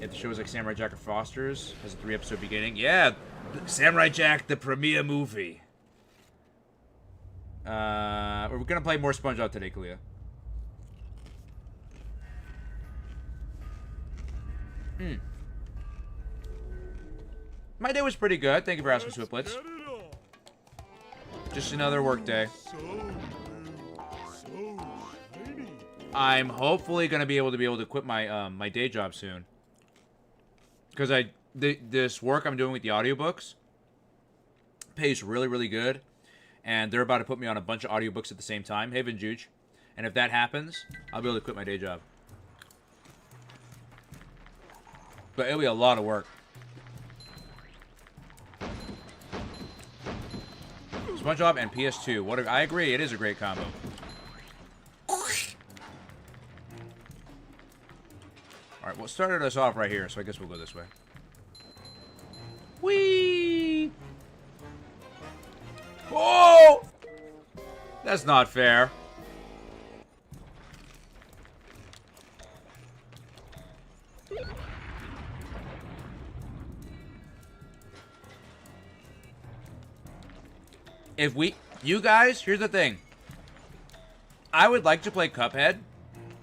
If the show is like Samurai Jack or Foster's, has a 3-episode beginning. Yeah, Samurai Jack, the premiere movie. We're gonna play more SpongeBob today, Kalia. My day was pretty good. Thank you for asking, Swiplets. Just another work day. I'm hopefully gonna be able to quit my my day job soon. Because this work I'm doing with the audiobooks pays really, really good. And they're about to put me on a bunch of audiobooks at the same time. Hey, Vinjuj. And if that happens, I'll be able to quit my day job. But it'll be a lot of work. SpongeBob and PS2. I agree, it is a great combo. Alright, well, it started us off right here, so I guess we'll go this way. Whee! Oh! That's not fair. You guys, here's the thing. I would like to play Cuphead.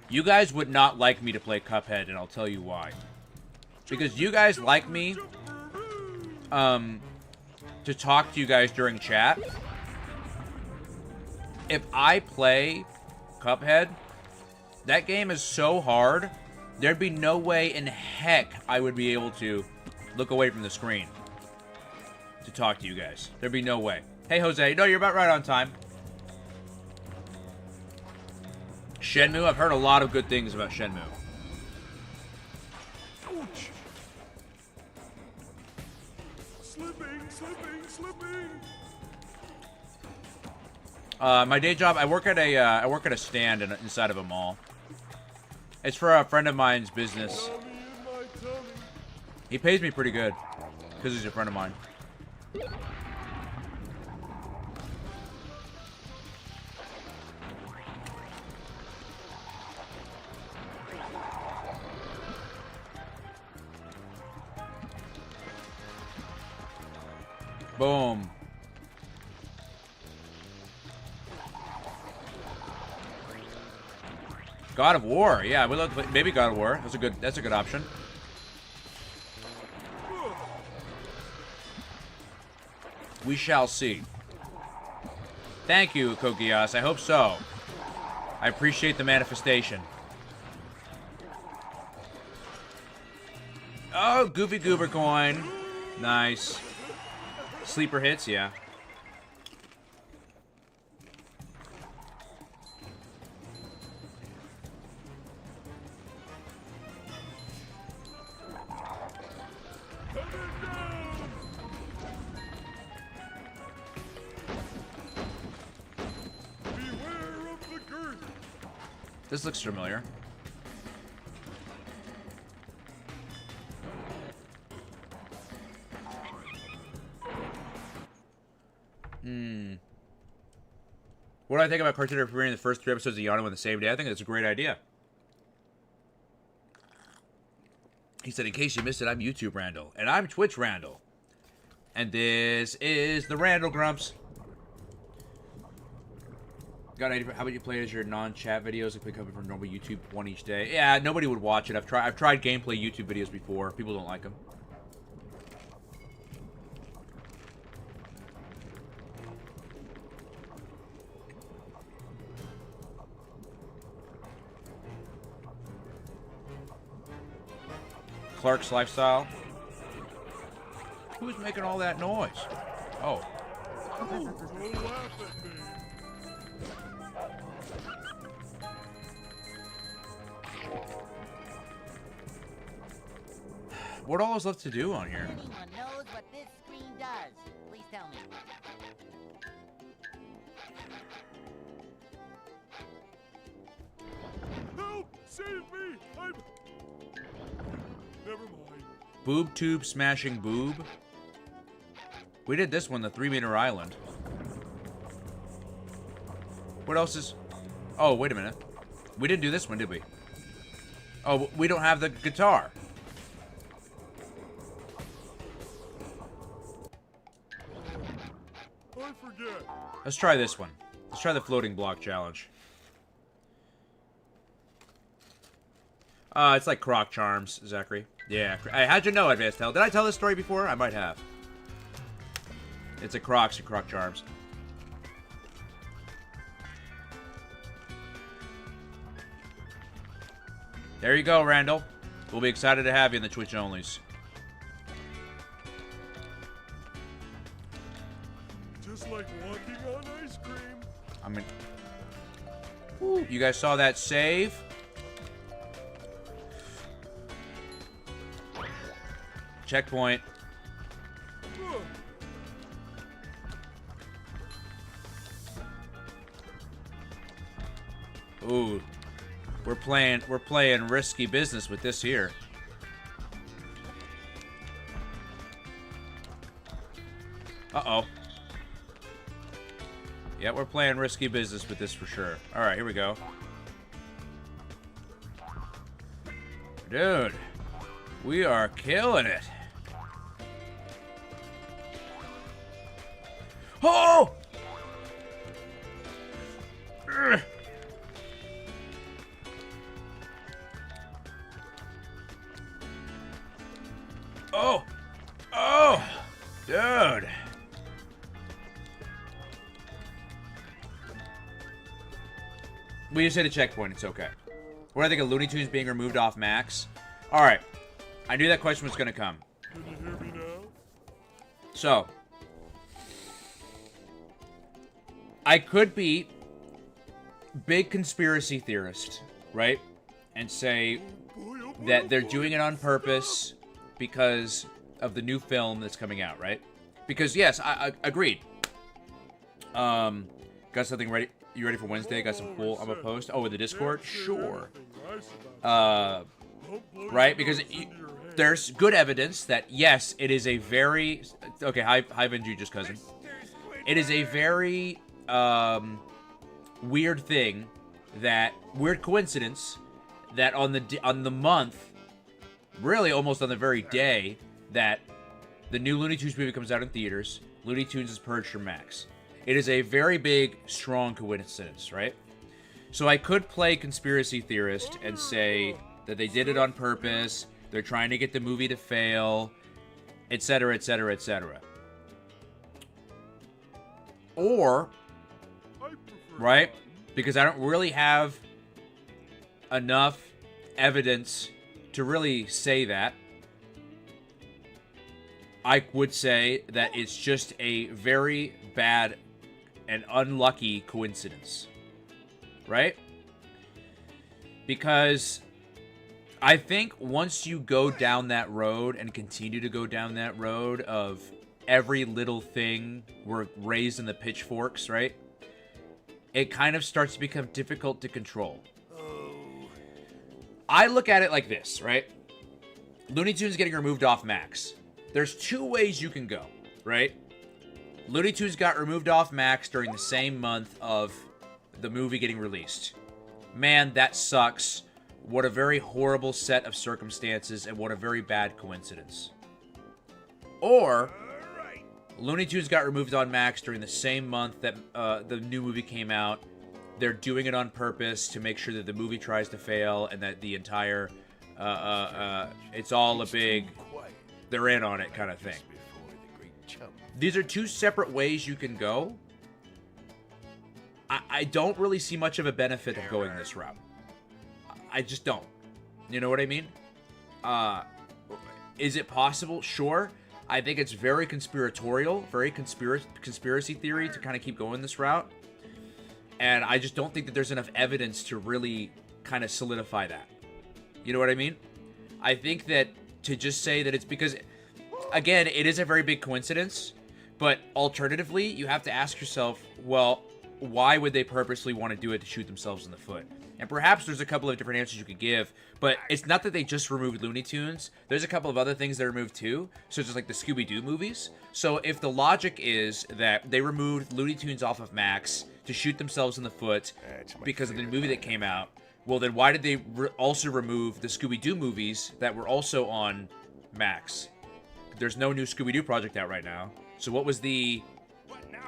You guys would not like me to play Cuphead, and I'll tell you why. Because you guys like me, to talk to you guys during chat. If I play Cuphead, that game is so hard, there'd be no way in heck I would be able to look away from the screen to talk to you guys. There'd be no way. Hey, Jose. No, you're about right on time. Shenmue? I've heard a lot of good things about Shenmue. Ouch! Slipping! My day job, I work at a stand inside of a mall. It's for a friend of mine's business. He pays me pretty good because he's a friend of mine. Boom. God of War. Yeah, I would love to play maybe God of War. That's a good option. We shall see. Thank you, Kogias. I hope so. I appreciate the manifestation. Oh, Goofy Goober coin. Nice. Sleeper hits, yeah. This looks familiar. What do I think about Cartoon premiering the first 3 episodes of Yano on the same day? I think that's a great idea. He said, in case you missed it, I'm YouTube Randall. And I'm Twitch Randall. And this is the Randall Grumps. Got an idea for how about you play it as your non-chat videos if we come from normal YouTube one each day? Yeah, nobody would watch it. I've tried gameplay YouTube videos before. People don't like them. Clark's Lifestyle. Who's making all that noise? Oh. Don't laugh at me. What all is left to do on here? Anyone knows what this screen does? Please tell me. Help! Save me! I'm... Never mind. Boob tube smashing boob. We did this one, the 3-meter island. What else is... Oh, wait a minute. We didn't do this one, did we? Oh, we don't have the guitar. I forget? Let's try this one. Let's try the floating block challenge. It's like Croc Charms, Zachary. Yeah. How'd you know, Advanced Hell? Did I tell this story before? I might have. It's a Crocs and Croc Charms. There you go, Randall. We'll be excited to have you in the Twitch onlys. Just like walking on ice cream. I mean, woo, you guys saw that save? Checkpoint. Ooh, we're playing risky business with this here. Uh-oh. Yeah, we're playing risky business with this for sure. All right, here we go. Dude, we are killing it. Oh! Ugh. Oh! Oh! Dude! We just hit a checkpoint, it's okay. What do I think of Looney Tunes being removed off Max? Alright. I knew that question was gonna come. Can you hear me now? So. I could be big conspiracy theorist, right? And say that they're doing it on purpose because of the new film that's coming out, right? Because, yes, I agreed. Got something ready? You ready for Wednesday? Got some cool I'm a post? Oh, with the Discord? Sure. Right? Because there's good evidence that, yes, it is a very... Okay, hi Benji, just cousin. It is a very weird thing that... Weird coincidence that on the month, really almost on the very day that the new Looney Tunes movie comes out in theaters, Looney Tunes is purged from Max. It is a very big, strong coincidence, right? So I could play conspiracy theorist and say that they did it on purpose, they're trying to get the movie to fail, etc., etc., etc. Or, right? Because I don't really have enough evidence to really say that. I would say that it's just a very bad and unlucky coincidence. Right? Because I think once you go down that road and continue to go down that road of every little thing we're raised in the pitchforks, right? It kind of starts to become difficult to control. I look at it like this, right? Looney Tunes getting removed off Max. There's two ways you can go, right? Looney Tunes got removed off Max during the same month of the movie getting released. Man, that sucks. What a very horrible set of circumstances and what a very bad coincidence. Or, Looney Tunes got removed on Max during the same month that the new movie came out. They're doing it on purpose to make sure that the movie tries to fail and that the entire, it's all a big, they're in on it kind of thing. These are two separate ways you can go. I don't really see much of a benefit of going this route. I just don't. You know what I mean? Is it possible? Sure. I think it's very conspiratorial, very conspiracy theory to kind of keep going this route. And I just don't think that there's enough evidence to really kind of solidify that. You know what I mean? I think that to just say that it's because, again, it is a very big coincidence. But alternatively, you have to ask yourself, well, why would they purposely want to do it to shoot themselves in the foot? And perhaps there's a couple of different answers you could give, but it's not that they just removed Looney Tunes. There's a couple of other things they removed too, such as like the Scooby-Doo movies. So if the logic is that they removed Looney Tunes off of Max to shoot themselves in the foot because of the movie that came out, well then why did they also remove the Scooby-Doo movies that were also on Max? There's no new Scooby-Doo project out right now. So what was the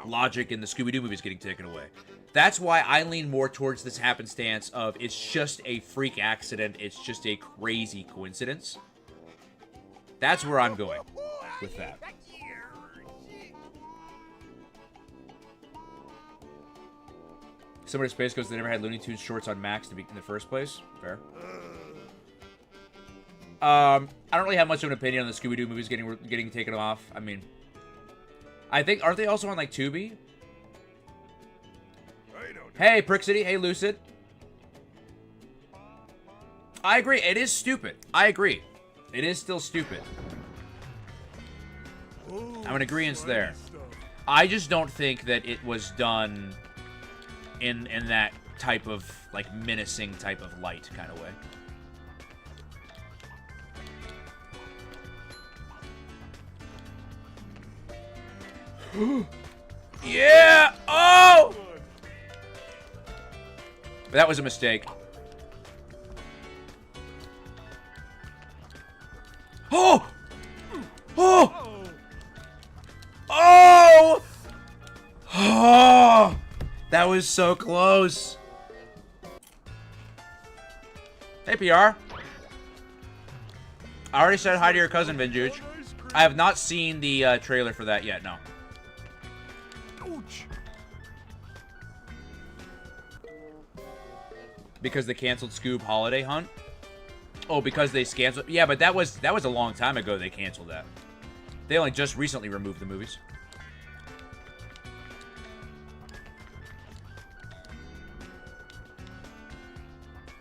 logic in the Scooby-Doo movies getting taken away. That's why I lean more towards this happenstance of it's just a freak accident. It's just a crazy coincidence. That's where I'm going with that. Similar to Space Ghost, they never had Looney Tunes shorts on Max in the first place. Fair. I don't really have much of an opinion on the Scooby-Doo movies getting taken off. I mean, I think, aren't they also on, like, Tubi? Hey, Prixity. Hey, Lucid. I agree. It is stupid. I agree. It is still stupid. I'm in agreement there. I just don't think that it was done in that type of, like, menacing type of light kind of way. Yeah! Oh! That was a mistake. Oh! Oh! Oh! Oh! That was so close. Hey, PR. I already said hi to your cousin, Vinjuge. I have not seen the trailer for that yet, no. Ouch. Because they canceled Scoob Holiday Hunt? Oh, because they canceled... Yeah, but that was a long time ago they canceled that. They only just recently removed the movies.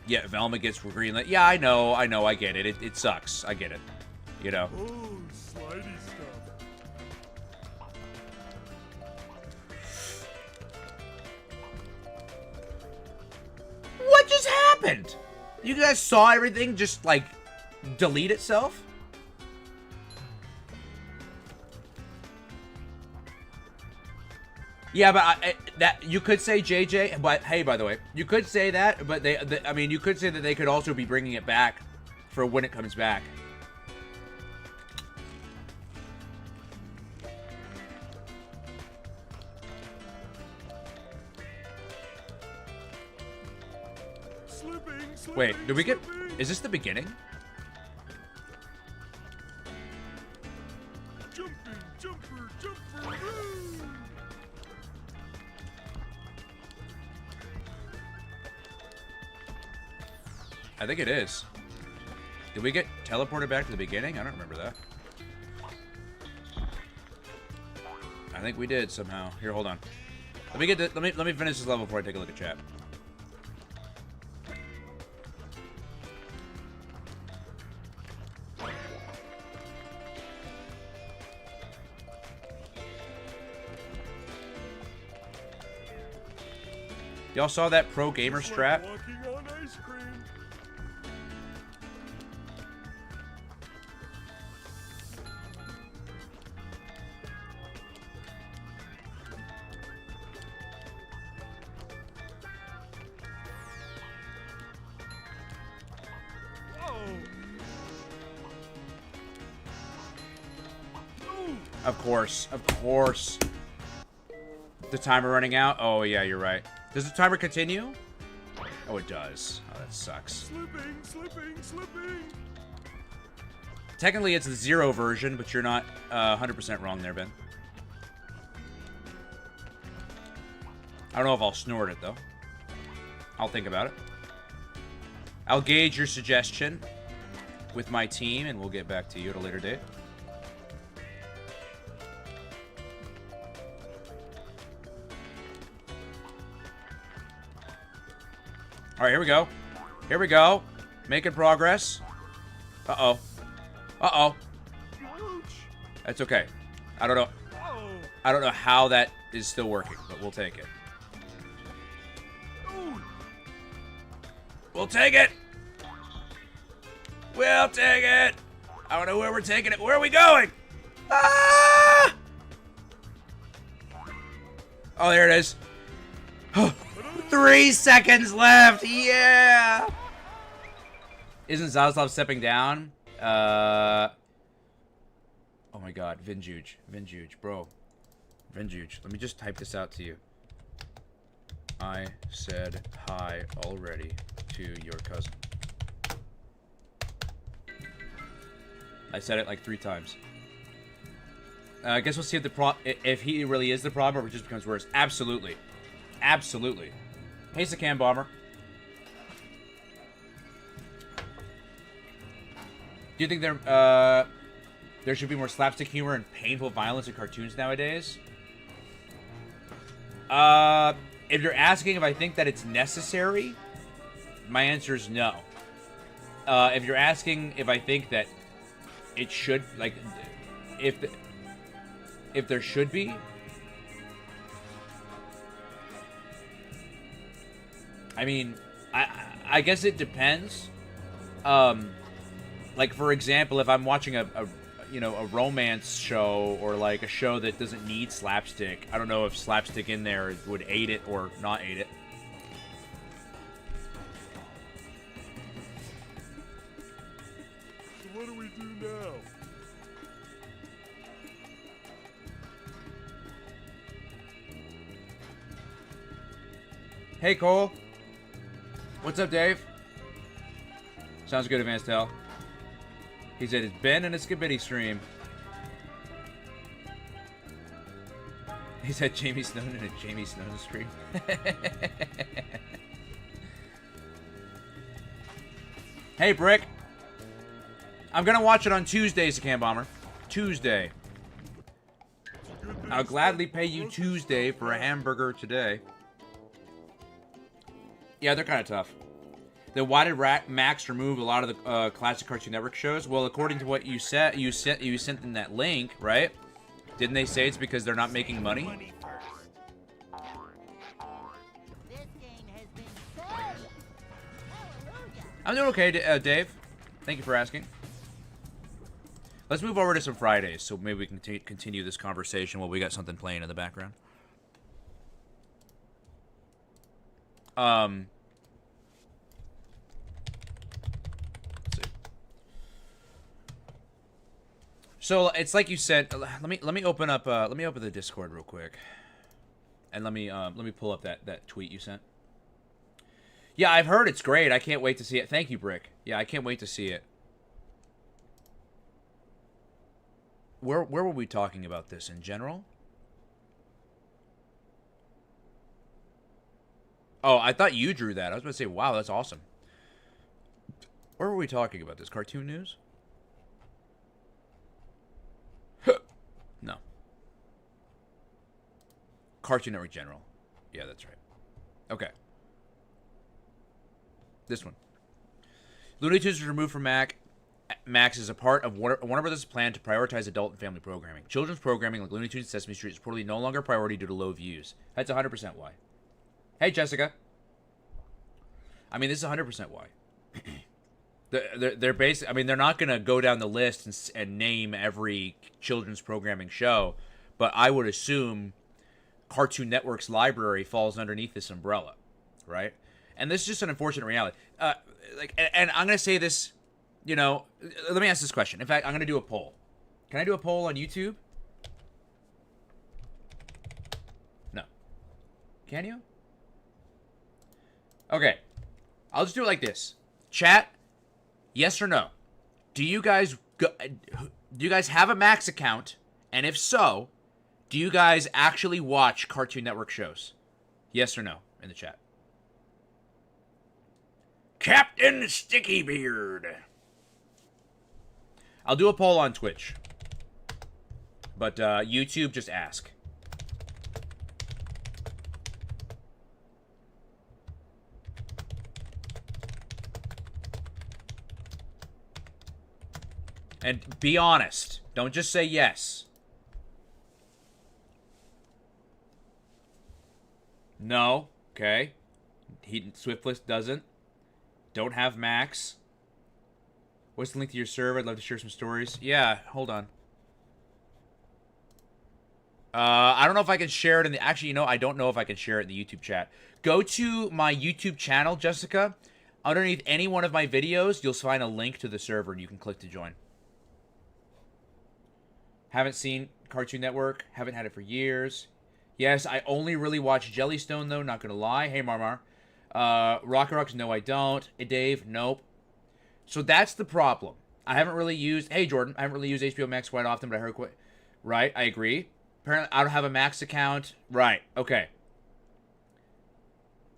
Yeah, Velma gets greenlit. Yeah, I know, I get it. It sucks. I get it. You know. Oh, slidey stuff. What just happened? You guys saw everything just, like, delete itself? Yeah, but that you could say JJ, but hey, by the way, you could say that, but I mean, you could say that they could also be bringing it back for when it comes back. Wait, did we get... Is this the beginning? Jumping, jumper, jumper. I think it is. Did we get teleported back to the beginning? I don't remember that. I think we did somehow. Here, hold on. Let me finish this level before I take a look at chat. Y'all saw that pro gamer strap? Walking on ice cream. Of course. The timer running out? Oh, yeah, you're right. Does the timer continue? Oh, it does. Oh, that sucks. Slipping. Technically, it's the 0 version, but you're not 100% wrong there, Ben. I don't know if I'll snort it, though. I'll think about it. I'll gauge your suggestion with my team, and we'll get back to you at a later date. All right, here we go. Here we go. Making progress. Uh-oh. Uh-oh. That's okay. I don't know how that is still working, but we'll take it. We'll take it. We'll take it. I don't know where we're taking it. Where are we going? Ah! Oh, there it is. 3 seconds left. Yeah. Isn't Zaslav stepping down? Oh my God, Vinjuge, bro. Venjuge, let me just type this out to you. I said hi already to your cousin. I said it like 3 times. I guess we'll see if he really is the problem or if it just becomes worse. Absolutely. Absolutely. Hey, Sakam Bomber. Do you think there should be more slapstick humor and painful violence in cartoons nowadays? If you're asking if I think that it's necessary, my answer is no. If you're asking if I think that it should, like, if there should be, I mean, I guess it depends. Like, for example, if I'm watching a romance show or like a show that doesn't need slapstick, I don't know if slapstick in there would aid it or not aid it. So what do we do now? Hey, Cole. What's up, Dave? Sounds good, Advanced Hell. He said it's Ben and a Skibidi stream. He said Jamie Snowden and a Jamie Snowden stream. Hey, Brick. I'm gonna watch it on Tuesday, Sakam Bomber. Tuesday. I'll gladly pay you Tuesday for a hamburger today. Yeah, they're kind of tough. Then why did Max remove a lot of the classic Cartoon Network shows? Well, according to what you said, you sent them that link, right? Didn't they say it's because they're not making money? This game has been saved. Hallelujah. I'm doing okay, Dave. Thank you for asking. Let's move over to some Fridays, so maybe we can continue this conversation while we got something playing in the background. Let's see. So it's like you said. Let me open up the Discord real quick, and let me pull up that tweet you sent. Yeah, I've heard it's great. I can't wait to see it. Thank you, Brick. Yeah, I can't wait to see it. Where were we talking about this in general? Oh, I thought you drew that. I was going to say, wow, that's awesome. Where were we talking about this? Cartoon news? No. Cartoon Network General. Yeah, that's right. Okay. This one. Looney Tunes was removed from Max is a part of Warner Brothers' plan to prioritize adult and family programming. Children's programming like Looney Tunes and Sesame Street is reportedly no longer a priority due to low views. That's 100% why. Hey, Jessica. I mean, this is 100% why. They're basically, I mean, they're not going to go down the list and name every children's programming show, but I would assume Cartoon Network's library falls underneath this umbrella, right? And this is just an unfortunate reality. And I'm going to say this, you know, let me ask this question. In fact, I'm going to do a poll. Can I do a poll on YouTube? No. Can you? Okay. I'll just do it like this. Chat, yes or no? Do you guys have a Max account? And if so, do you guys actually watch Cartoon Network shows? Yes or no in the chat. Captain Sticky Beard. I'll do a poll on Twitch. But YouTube, just ask. And be honest. Don't just say yes. No. Okay. Swiftlist doesn't. Don't have Max. What's the link to your server? I'd love to share some stories. Yeah, hold on. I don't know if I can share it in the... Actually, you know, I don't know if I can share it in the YouTube chat. Go to my YouTube channel, Jessica. Underneath any one of my videos, you'll find a link to the server and you can click to join. Haven't seen Cartoon Network. Haven't had it for years. Yes, I only really watch Jellystone, though. Not going to lie. Hey, Marmar. Rocket Rocks, no, I don't. Hey, Dave, nope. So that's the problem. I haven't really used... Hey, Jordan. I haven't really used HBO Max quite often, but I heard quite... Right, I agree. Apparently, I don't have a Max account. Right, okay.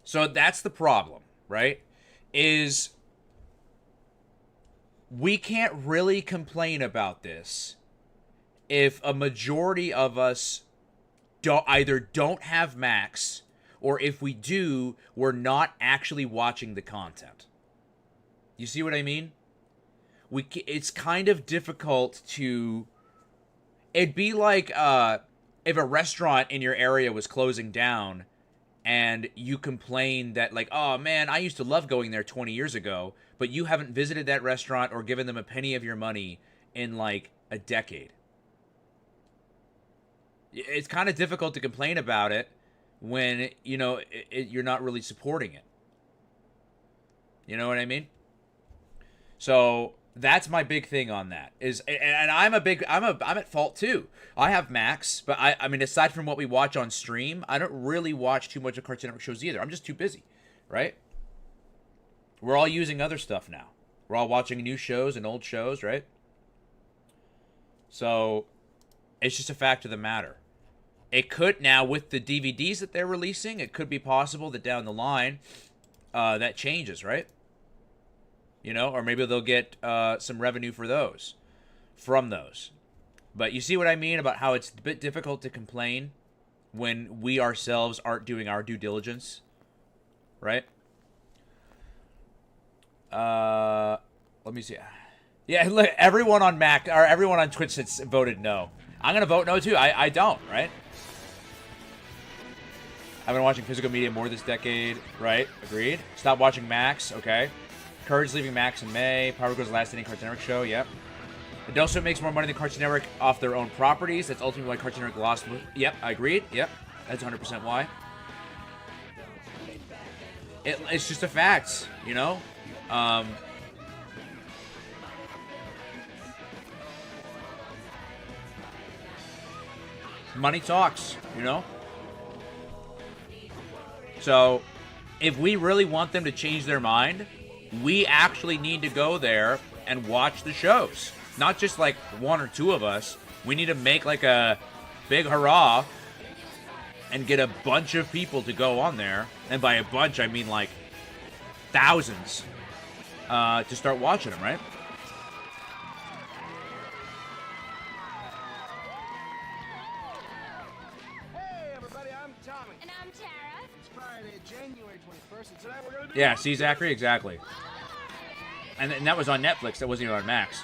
So that's the problem, right? Is we can't really complain about this if a majority of us either don't have Max, or if we do, we're not actually watching the content. You see what I mean? It's kind of difficult to... It'd be like if a restaurant in your area was closing down and you complain that, like, oh, man, I used to love going there 20 years ago, but you haven't visited that restaurant or given them a penny of your money in, like, a decade. It's kind of difficult to complain about it when, you know, you're not really supporting it. You know what I mean? So that's my big thing on that. And I'm at fault too. I have Max, but I mean, aside from what we watch on stream, I don't really watch too much of Cartoon Network shows either. I'm just too busy, right? We're all using other stuff now. We're all watching new shows and old shows, right? So it's just a fact of the matter. It could now, with the DVDs that they're releasing, it could be possible that down the line that changes, right? You know, or maybe they'll get some revenue for those, from those. But you see what I mean about how it's a bit difficult to complain when we ourselves aren't doing our due diligence, right? Let me see. Yeah, look, everyone on Mac or everyone on Twitch that's voted no. I'm gonna vote no too. I don't, right? I've been watching physical media more this decade, right? Agreed. Stop watching Max, okay. Courage leaving Max in May. Power Goes last inning Cartoon Network show, yep. Adelso makes more money than Cartoon Network off their own properties. That's ultimately why Cartoon Network lost. Yep, I agreed. Yep, that's 100% why. It's just a fact, you know? Money talks, you know? So, if we really want them to change their mind, we actually need to go there and watch the shows. Not just like one or two of us. We need to make like a big hurrah and get a bunch of people to go on there. And by a bunch, I mean like thousands to start watching them, right? Hey, everybody, I'm Tommy. And I'm Tara. It's Friday, January 21st, and tonight we're going to do... Yeah, see, Zachary? Exactly. And that was on Netflix. That wasn't even on Max.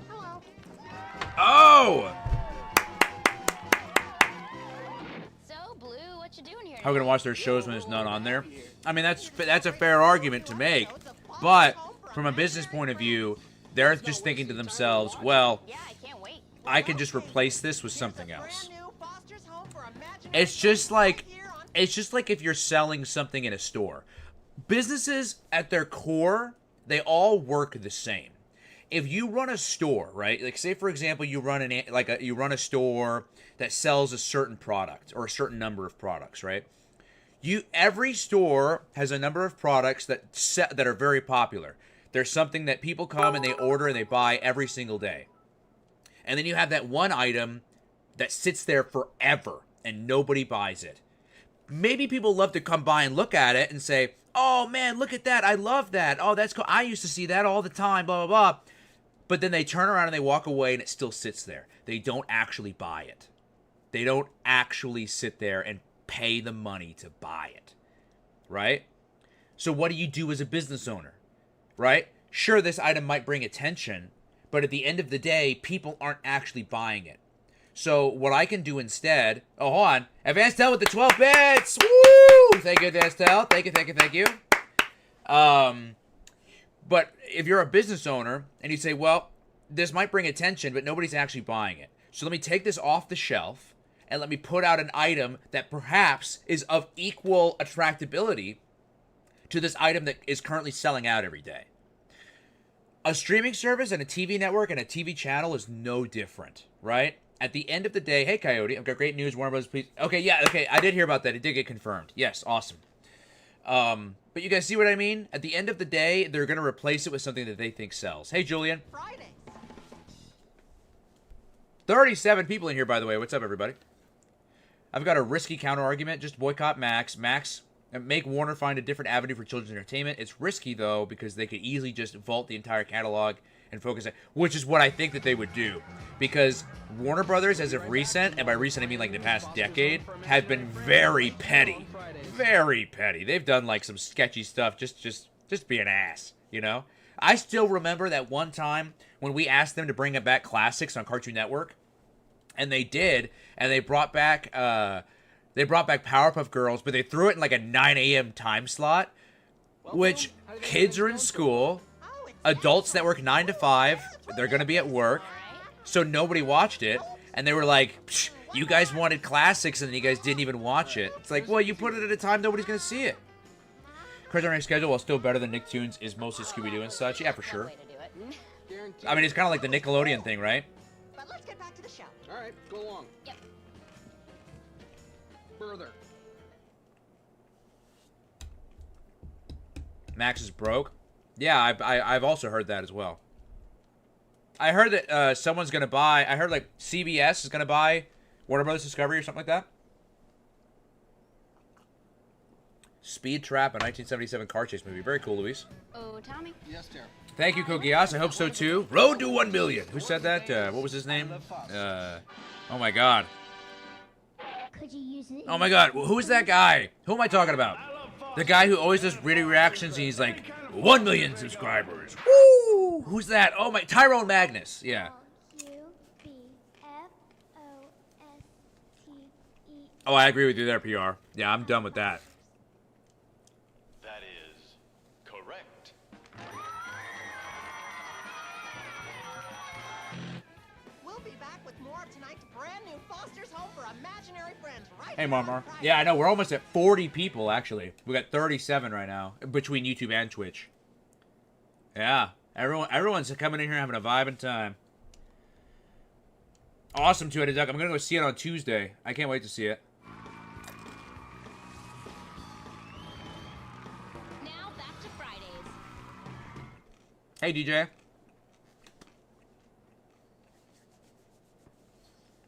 Hello. Oh! So, Blue, what you doing here? How are we going to watch their shows when there's none on there? I mean, that's a fair argument to make. But from a business point of view, they're just thinking to themselves, well, Yeah, I can't wait. I can just replace this with something else. It's just like if you're selling something in a store. Businesses at their core, they all work the same. If you run a store, right? Like say for example, you run a store that sells a certain product or a certain number of products, right? Every store has a number of products that are very popular. There's something that people come and they order and they buy every single day. And then you have that one item that sits there forever and nobody buys it. Maybe people love to come by and look at it and say, oh man, look at that. I love that. Oh, that's cool. I used to see that all the time, blah, blah, blah. But then they turn around and they walk away and it still sits there. They don't actually buy it. They don't actually sit there and pay the money to buy it. Right? So what do you do as a business owner? Right? Sure, this item might bring attention, but at the end of the day, people aren't actually buying it. So what I can do instead... Oh, hold on. Advanced Tel with the 12 bits! Woo! Thank you, Advanced Tel. Thank you. But if you're a business owner and you say, well, this might bring attention, but nobody's actually buying it. So let me take this off the shelf and let me put out an item that perhaps is of equal attractability. to this item that is currently selling out every day. A streaming service and a TV network and a TV channel is no different, right? At the end of the day, hey, Coyote, I've got great news. Warner Bros., please. Okay, yeah, okay, I did hear about that. It did get confirmed. Yes, awesome. But you guys see what I mean? At the end of the day, they're going to replace it with something that they think sells. Hey, Julian. Fridays. 37 people in here, by the way. What's up, everybody? I've got a risky counter-argument. Just boycott Max. Make Warner find a different avenue for children's entertainment. It's risky, though, because they could easily just vault the entire catalog and focus it, which is what I think that they would do. Because Warner Brothers, as of recent, and by recent I mean like the past decade, have been very petty. Very petty. They've done like some sketchy stuff just be an ass, you know? I still remember that one time when we asked them to bring back classics on Cartoon Network, and they did, and they brought back Powerpuff Girls, but they threw it in like a 9 a.m. time slot, which kids are in school, adults that work 9 to 5, they're going to be at work, so nobody watched it, and they were like, psh, you guys wanted classics, and then you guys didn't even watch it. It's like, well, you put it at a time nobody's going to see it. Cartoon Network schedule, while still better than Nicktoons, is mostly Scooby-Doo and such. Yeah, for sure. I mean, it's kind of like the Nickelodeon thing, right? But let's get back to the show. All right, go along. Yep. Further. Max is broke. Yeah, I've also heard that as well. I heard that someone's going to buy... I heard, like, CBS is going to buy Warner Brothers Discovery or something like that. Speed Trap, a 1977 car chase movie. Very cool, Luis. Oh, Tommy. Yes, dear. Thank you, Kogias. I hope so, too. Road to 1 million. Who said that? What was his name? Oh, my God. Could you use it? Oh, my God. Who's that guy? Who am I talking about? The guy who always does video reactions, and he's like, 1 million subscribers. Woo! Who's that? Oh, my... Tyrone Magnus. Yeah. Oh, I agree with you there, PR. Yeah, I'm done with that. That is correct. We'll be back with more of tonight's brand new Foster's Home for Imaginary Friends right Hey, here on Marmar. Friday. Yeah, I know. We're almost at 40 people, actually. We got 37 right now, between YouTube and Twitch. Yeah. Everyone's coming in here having a vibe and time. Awesome, Two-Headed Duck. I'm going to go see it on Tuesday. I can't wait to see it. Now back to Fridays. Hey, DJ.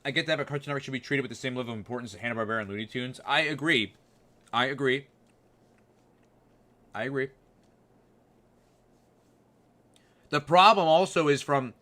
I get that, but Cartoon Network should be treated with the same level of importance as Hanna-Barbera and Looney Tunes. I agree. I agree. The problem also is from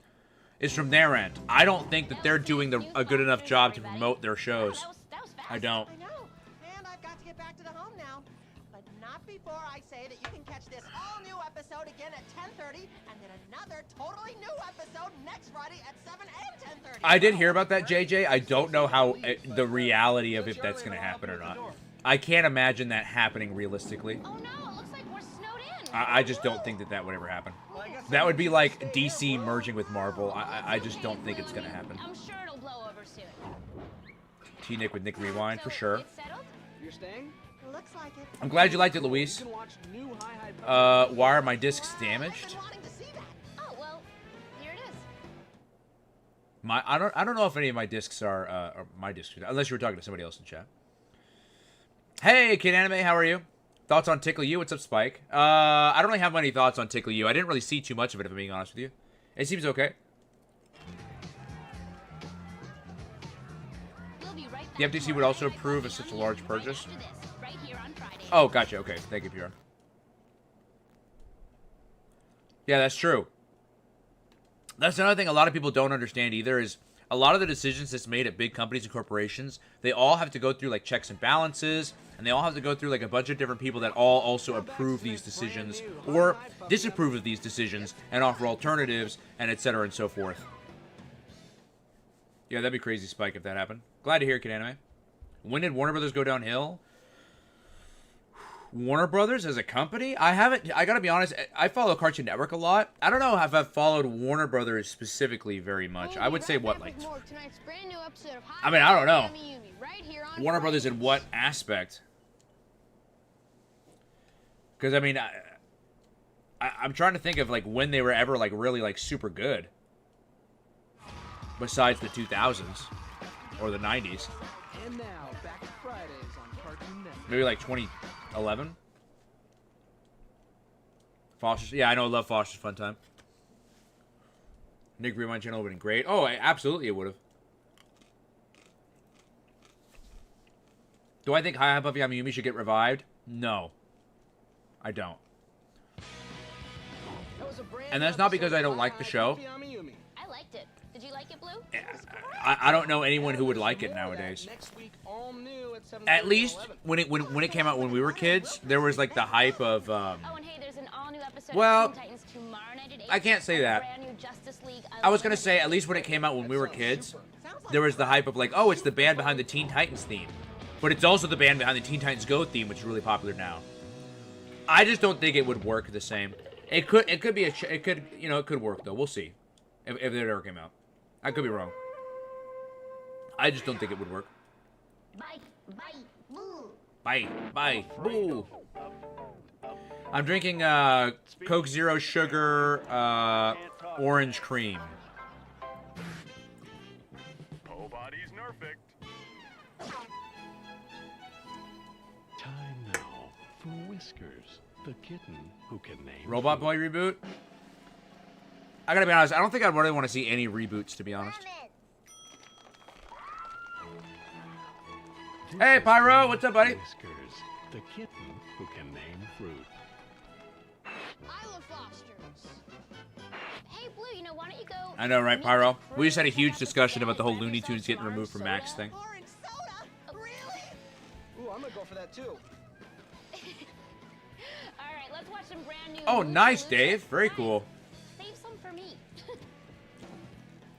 their end. I don't think that they're doing a good enough job to promote their shows. That was fast. I don't. I know. And I've got to get back to the home now. But not before I say that you can catch this all-new episode again at 10:30, and then another totally new episode next Friday at 7 and 10:30. I did hear about that, JJ. I don't know how the reality of if that's going to happen or not. I can't imagine that happening realistically. Oh no, it looks like we're snowed in. I just don't think that would ever happen. That would be like DC merging with Marvel. I just don't think it's going to happen. I'm sure it'll blow over soon. T-Nick with Nick Rewind, for sure. It's settled? You're staying? Looks like it. I'm glad you liked it, Luis. You can watch new high. Why are my discs damaged? I've been wanting to see that. Oh, well, here it is. I don't know if any of my discs are my discs, unless you were talking to somebody else in chat. Hey, Kid Anime, how are you? Thoughts on Tickle You? What's up, Spike? I don't really have many thoughts on Tickle You. I didn't really see too much of it, if I'm being honest with you. It seems okay. We'll be right back The FTC to would our also Friday approve of Coffee such a on large right purchase. after this, right here on Friday. Oh, gotcha. Okay, thank you, Pierre. Yeah, that's true. That's another thing a lot of people don't understand either is a lot of the decisions that's made at big companies and corporations, they all have to go through like checks and balances, and they all have to go through like a bunch of different people that all also approve these decisions or disapprove of these decisions and offer alternatives and etc. and so forth. Yeah, that'd be crazy, Spike, if that happened. Glad to hear it, Kid Anime. When did Warner Brothers go downhill? Warner Brothers as a company? I gotta be honest, I follow Cartoon Network a lot. I don't know if I've followed Warner Brothers specifically very much. I would say what, like... I mean, I don't know. Warner Brothers in what aspect? Because I mean, I'm trying to think of like when they were ever like really like super good. Besides the 2000s or the 90s. And now, back to Fridays on Cartoon Network. Maybe like 2011. Foster's, yeah, I know. I love Foster's Fun Time. Nick Rewind channel would have been great. Oh, absolutely, it would have. Do I think Hi Hi Puffy Amiyumi should get revived? No, I don't. That was a brand And new that's not because episode I of don't like the Hi Hi show. Puffy Amiyumi. I liked it. Did you like it, Blue? I don't know anyone who would And like there's it more of that nowadays. Next week, all new at 7:30 At and least 11. when it came out when we were kids, there was like the hype of. Oh, and hey, there's an all-new episode Well, of Teen Titans tomorrow night at 8. I can't say and a that. brand new Justice League I was gonna say at least when it came out when we were kids, there was the hype of like, oh, it's the band behind the Teen Titans theme, but it's also the band behind the Teen Titans Go theme, which is really popular now. I just don't think it would work the same. It could be it could work though. We'll see if it ever came out. I could be wrong. I just don't think it would work. Bye, bye, Blue. Bye. Boo. I'm drinking Coke Zero Sugar orange cream. Nobody's nerfed. Time now for Whiskers, the kitten who can name Robot Boy reboot? I gotta be honest, I don't think I really want to see any reboots, to be honest. This Hey, is Pyro, what's up, buddy? Whiskers, the kitten who can name fruit. Isla Fosters. Hey, Blue, you know, why don't you go... I know, right, meet Pyro? the We just had a crew huge at discussion the about the whole grab Looney yourself Tunes getting some removed from orange Max soda. thing. Orange soda? Really? Ooh, I'm gonna go for that too. All right, let's watch some brand new... Oh, Lucha nice, Lucha. Dave. Very Nice. cool. Save some for me.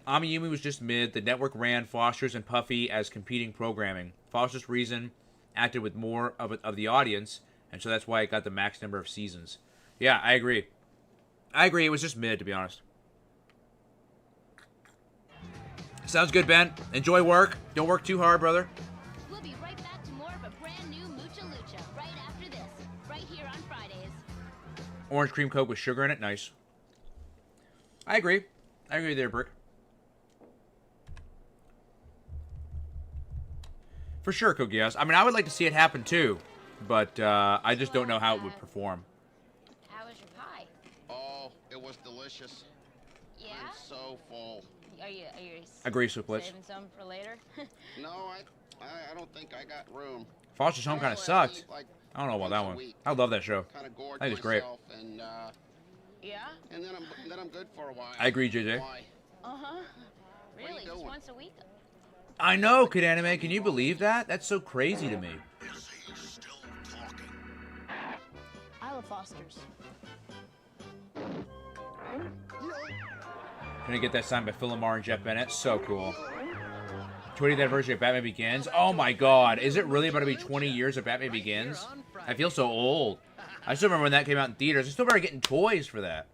Amiyumi was just mid. The network ran Foster's and Puffy as competing programming. Foster's Reason acted with more of the audience, and so that's why it got the max number of seasons. Yeah, I agree. It was just mid, to be honest. Sounds good, Ben. Enjoy work. Don't work too hard, brother. We'll be right back to more of a brand new Mucha Lucha right after this, right here on Fridays. Orange cream Coke with sugar in it. Nice. I agree there, Brick. For sure, Kogias. I mean, I would like to see it happen too, but I just don't know how it would perform. How was your pie? Oh, it was delicious. Yeah? I'm so full. Are you Agree, Suplitz. saving some for later? No, I don't think I got room. Foster's Home kind of Usually I sucked. eat, like, I don't know about that once a one. week. I love that show. Kind of gorge I think it's great. myself, and Yeah? and then I'm good for a while. I agree, JJ. Why? Uh-huh. What are Really? you Just doing? once a week? I know, Kid Anime. Can you believe that? That's so crazy to me. Isla Fosters. Gonna get that signed by Phil Lamar and Jeff Bennett. So cool. 20th anniversary of Batman Begins. Oh my god. Is it really about to be 20 years of Batman Begins? I feel so old. I still remember when that came out in theaters. I still remember getting toys for that.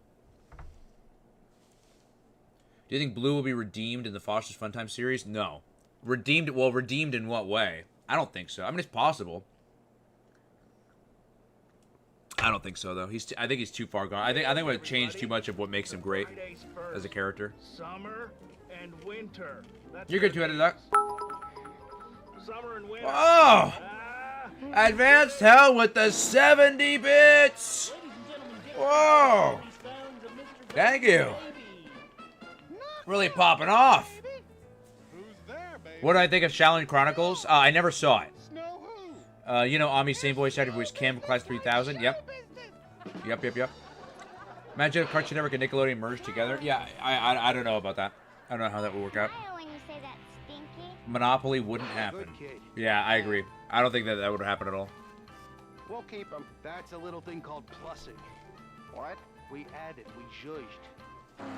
Do you think Blue will be redeemed in the Foster's Funtime series? No. Redeemed? Well, redeemed in what way? I don't think so. I mean, it's possible. I don't think so, though. I think he's too far gone. I think it would change too much of what makes him great as a character. Summer and winter. That's You're good to edit that. Summer and winter. Oh! Advanced Hell with the 70 bits! Whoa! Thank you. Really popping off. What do I think of Shaolin Chronicles? I never saw it. You know, Ami's same voice actor was Cam Class 3000. Yep. Imagine if Cartoon Network and Nickelodeon merged together. Yeah, I don't know about that. I don't know how that would work out. When you say that stinky. Monopoly wouldn't happen. Yeah, I agree. I don't think that would happen at all. We'll keep them. That's a little thing called plussing. What? We added, we judged.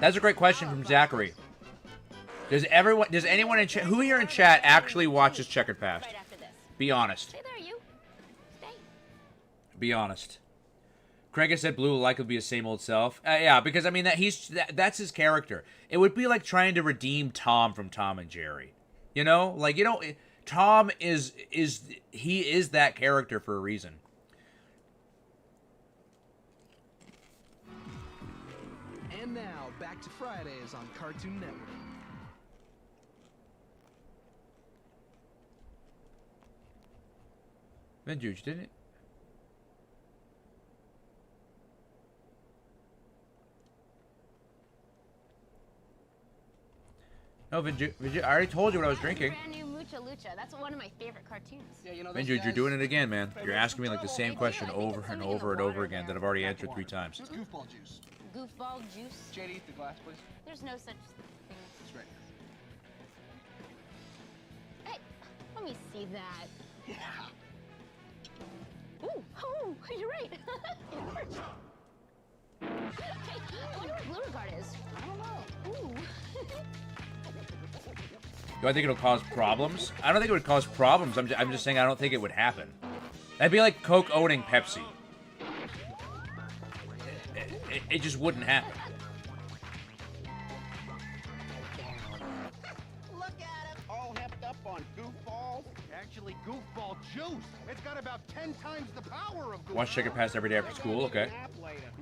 That's a great question from Zachary. Does anyone in chat, who here in chat actually watches Checkered Past? Right after this. Be honest. Stay there, you. Stay. Be honest. Craig has said Blue will likely be his same old self. Yeah, because I mean that's his character. It would be like trying to redeem Tom from Tom and Jerry. You know, like Tom is that character for a reason. Now, back to Fridays on Cartoon Network. Venjuge, didn't it? No, Venjuge, I already told you what I was drinking. Brand new Mucha Lucha. That's one of my favorite cartoons. Yeah, you know, Venjuge, you're doing it again, man. You're asking me like the same question over and over and over again that I've already answered 3 times. Goofball juice. Goofball juice. JD, the glass, please. There's no such thing. It's right Hey, let me see that. here. Yeah. Ooh, oh, you're right. It hurts. Hey, I wonder what Blue Regard is. I don't know. Ooh. Do I think it'll cause problems? I don't think it would cause problems. I'm just saying I don't think it would happen. That'd be like Coke owning Pepsi. It just wouldn't happen. Look at it, all hepped up on goofballs. Actually, goofball juice. It's got about 10 times the power of goofball. Watch Checker Pass every day after school. Okay.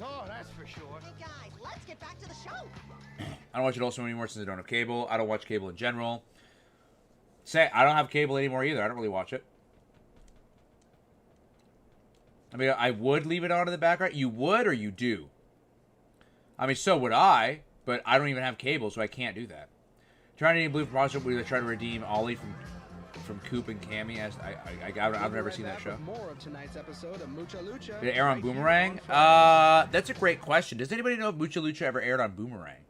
No, that's for sure. Hey guys, let's get back to the show. I don't watch it also anymore since I don't have cable. I don't watch cable in general. Say, I don't have cable anymore either. I don't really watch it. I mean, I would leave it on in the background. You would or you do? I mean, so would I, but I don't even have cable, so I can't do that. Trying to redeem Blue from Project, we try to redeem Ollie from Coop and Cammy. As I've never seen that show. More of tonight's episode of Mucha Lucha. Did it air on Boomerang? That's a great question. Does anybody know if Mucha Lucha ever aired on Boomerang?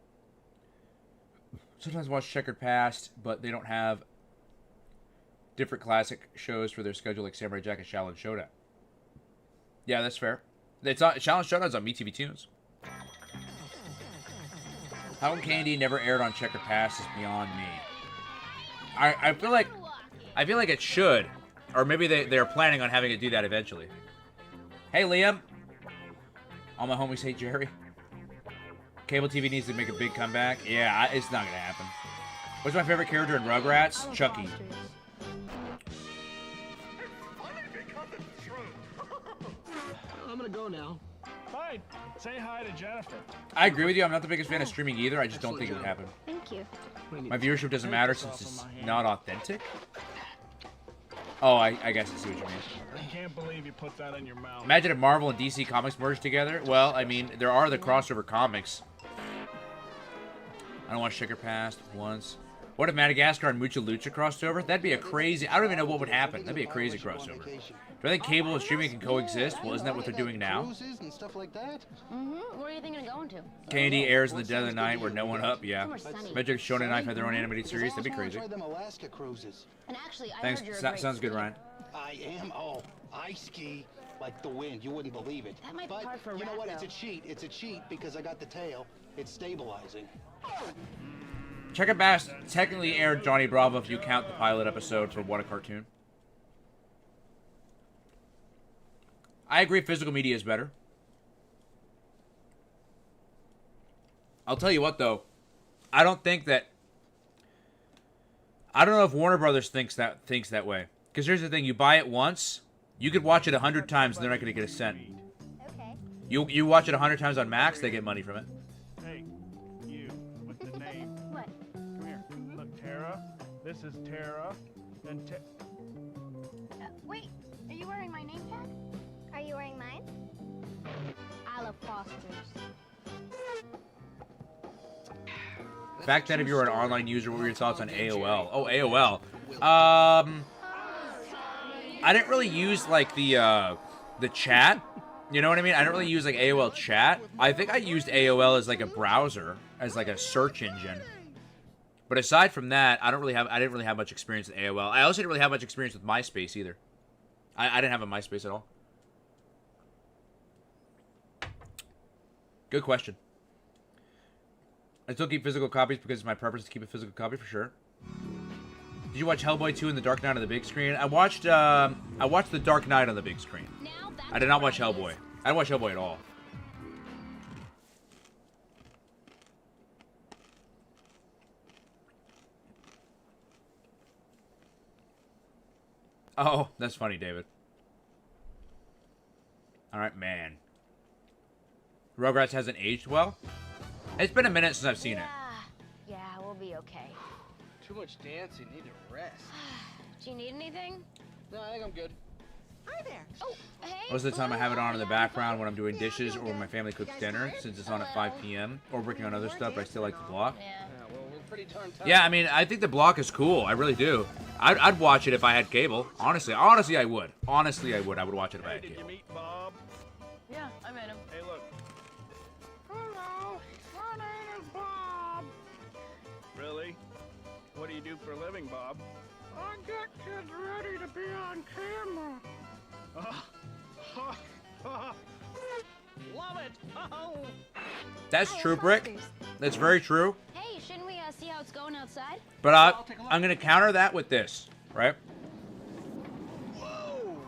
Sometimes I watch Checkered Past, but they don't have different classic shows for their schedule like Samurai Jack and Shaolin Showdown. Yeah, that's fair. It's on Shaolin Showdown's on MeTV Tunes. How come Candy never aired on Checkered Past is beyond me. I feel like it should, or maybe they're planning on having it do that eventually. Hey Liam, all my homies hate Jerry. Cable TV needs to make a big comeback. Yeah, it's not gonna happen. What's my favorite character in Rugrats? Chucky. I'm gonna go now. Fine. Say hi to Jennifer. I agree with you. I'm not the biggest fan of streaming either. I just don't think it would happen. Thank you. My viewership doesn't matter since it's not authentic. Oh, I guess I see what you mean. I can't believe you put that in your mouth. Imagine if Marvel and DC Comics merged together. Well, I mean, there are the crossover comics. I don't watch Sugar Past once. What if Madagascar and Mucha Lucha crossed over? That'd be a crazy... I don't even know what would happen. That'd be a crazy crossover. Do I think cable and streaming can coexist? Well, isn't that what they're doing now? And stuff like that. Mm-hmm. Where are you thinking of going to? Candy airs in the dead of the night where no one up. Yeah. Somewhere sunny. Magic Shonen Knife had their own animated series. That'd be crazy. Try them Alaska cruises. And actually, I Thanks. heard you're a great Sounds good, skier. Ryan. I am. Oh, I ski like the wind. You wouldn't believe it. That might be But hard for a you know rat, what? It's though. a cheat. It's a cheat because I got the tail. It's stabilizing. Checker Bass technically aired Johnny Bravo if you count the pilot episode for What a Cartoon. I agree physical media is better. I'll tell you what, though. I don't know if Warner Brothers thinks that way. Because here's the thing. You buy it once, you could watch it 100 times and they're not going to get a cent. Okay. You watch it 100 times on Max, they get money from it. Hey, you with the name. What? Come here. Look, Tara. This is Tara. And Wait, are you wearing my name tag? Are you wearing mine? I love Foster's. Back then, if you were an online user, what were your thoughts on AOL? Oh, AOL. I didn't really use like the chat. You know what I mean? I didn't really use like AOL chat. I think I used AOL as like a browser, as like a search engine. But aside from that, I didn't really have much experience with AOL. I also didn't really have much experience with MySpace either. I didn't have a MySpace at all. Good question. I still keep physical copies because it's my preference to keep a physical copy for sure. Did you watch Hellboy 2 and The Dark Knight on the big screen? I watched The Dark Knight on the big screen. I did not watch Hellboy. I didn't watch Hellboy at all. Oh, that's funny, David. All right, man. Rugrats hasn't aged well? It's been a minute since I've seen it. Yeah, we'll be okay. Too much dancing, need to rest. Do you need anything? No, I think I'm good. Hi there. Oh, hey. Most of the time I have it on in the background when I'm doing dishes or when my family cooks dinner, since it's on at 5 p.m. or working on other stuff, but I still like the block. Yeah. Yeah, well, we're pretty darn tired. Yeah, I mean, I think the block is cool. I really do. I'd watch it if I had cable. Honestly, I would. Honestly, I would. I would watch it if I had Did you cable. meet Bob? Yeah, I met him. Hey, look. Hello, my name is Bob. Really? What do you do for a living, Bob? I get kids ready to be on camera. Love it. Oh. That's true, Brick. That's very true. Hey, shouldn't we see how it's going outside? But I'm going to counter that with this, right? Oh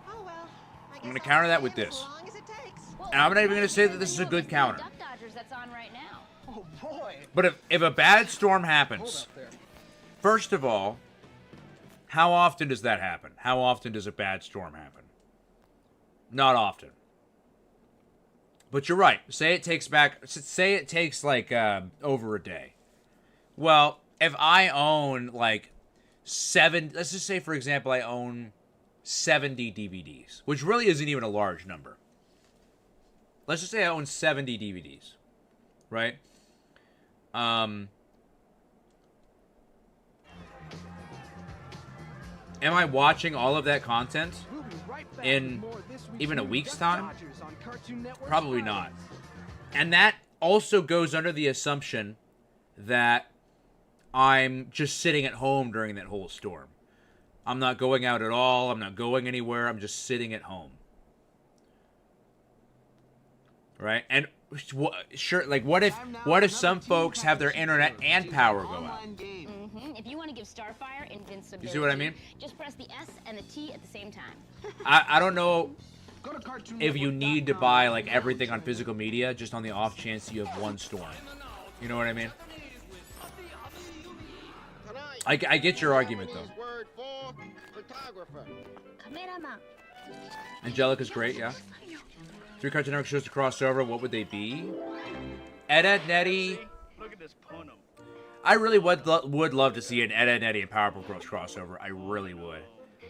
well. I'm going to counter that with this. And I'm not even going to say that this is a good counter. Duck Dodgers that's on right now. Oh boy. But if a bad storm happens, Hold up there. first of all, how often does that happen? How often does a bad storm happen? Not often. But you're right. Say it takes like over a day. Well, if I own like let's just say for example I own 70 DVDs, which really isn't even a large number. Let's just say I own 70 DVDs, right? Am I watching all of that content in even a week's time? Probably not. And that also goes under the assumption that I'm just sitting at home during that whole storm. I'm not going out at all. I'm not going anywhere. I'm just sitting at home. Right? And sure, like what if some folks have their internet and power go out? If you want to give Starfire invincibility, You see what I mean? just press the S and the T at the same time. I don't know if you need to buy like everything on physical media just on the off chance you have one storm. You know what I mean? I get your argument though. Word for photographer. Angelica's great, yeah. 3 Cartoon Network shows to cross over. What would they be? Ed, Edd n Eddy. Look at this punum. I really would love to see an Ed, Edd n Eddy and Powerpuff Girls crossover. I really would.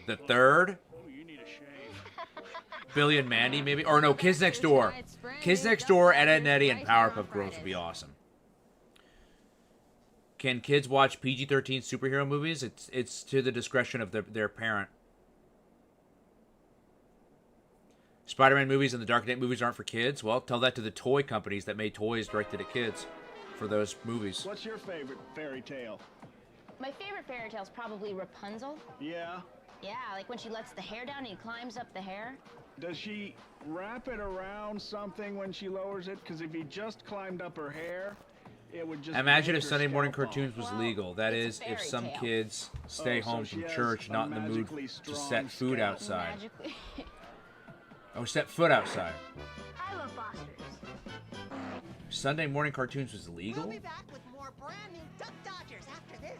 The third. Oh, you need a shave. Billy and Mandy, maybe? Or no, Kids Next Door. Kids Next Door, Ed, Edd n Eddy, and Powerpuff Girls would be awesome. Can kids watch PG-13 superhero movies? It's to the discretion of their parent. Spider-Man movies and the Dark Knight movies aren't for kids? Well, tell that to the toy companies that made toys directed at kids for those movies. What's your favorite fairy tale? My favorite fairy tale is probably Rapunzel. Yeah? Yeah, like when she lets the hair down and he climbs up the hair. Does she wrap it around something when she lowers it? Because if he just climbed up her hair, it would just... Imagine if break her Sunday morning scalp off. cartoons was legal. That it's is, a if fairy some tale. kids stay Oh, so home she from has church, a not in the mood magically to strong set food scalp. outside. Magically. Oh, set foot outside. I love Fosters. Sunday morning cartoons was We'll legal? be back with more brand new Duck Dodgers after this.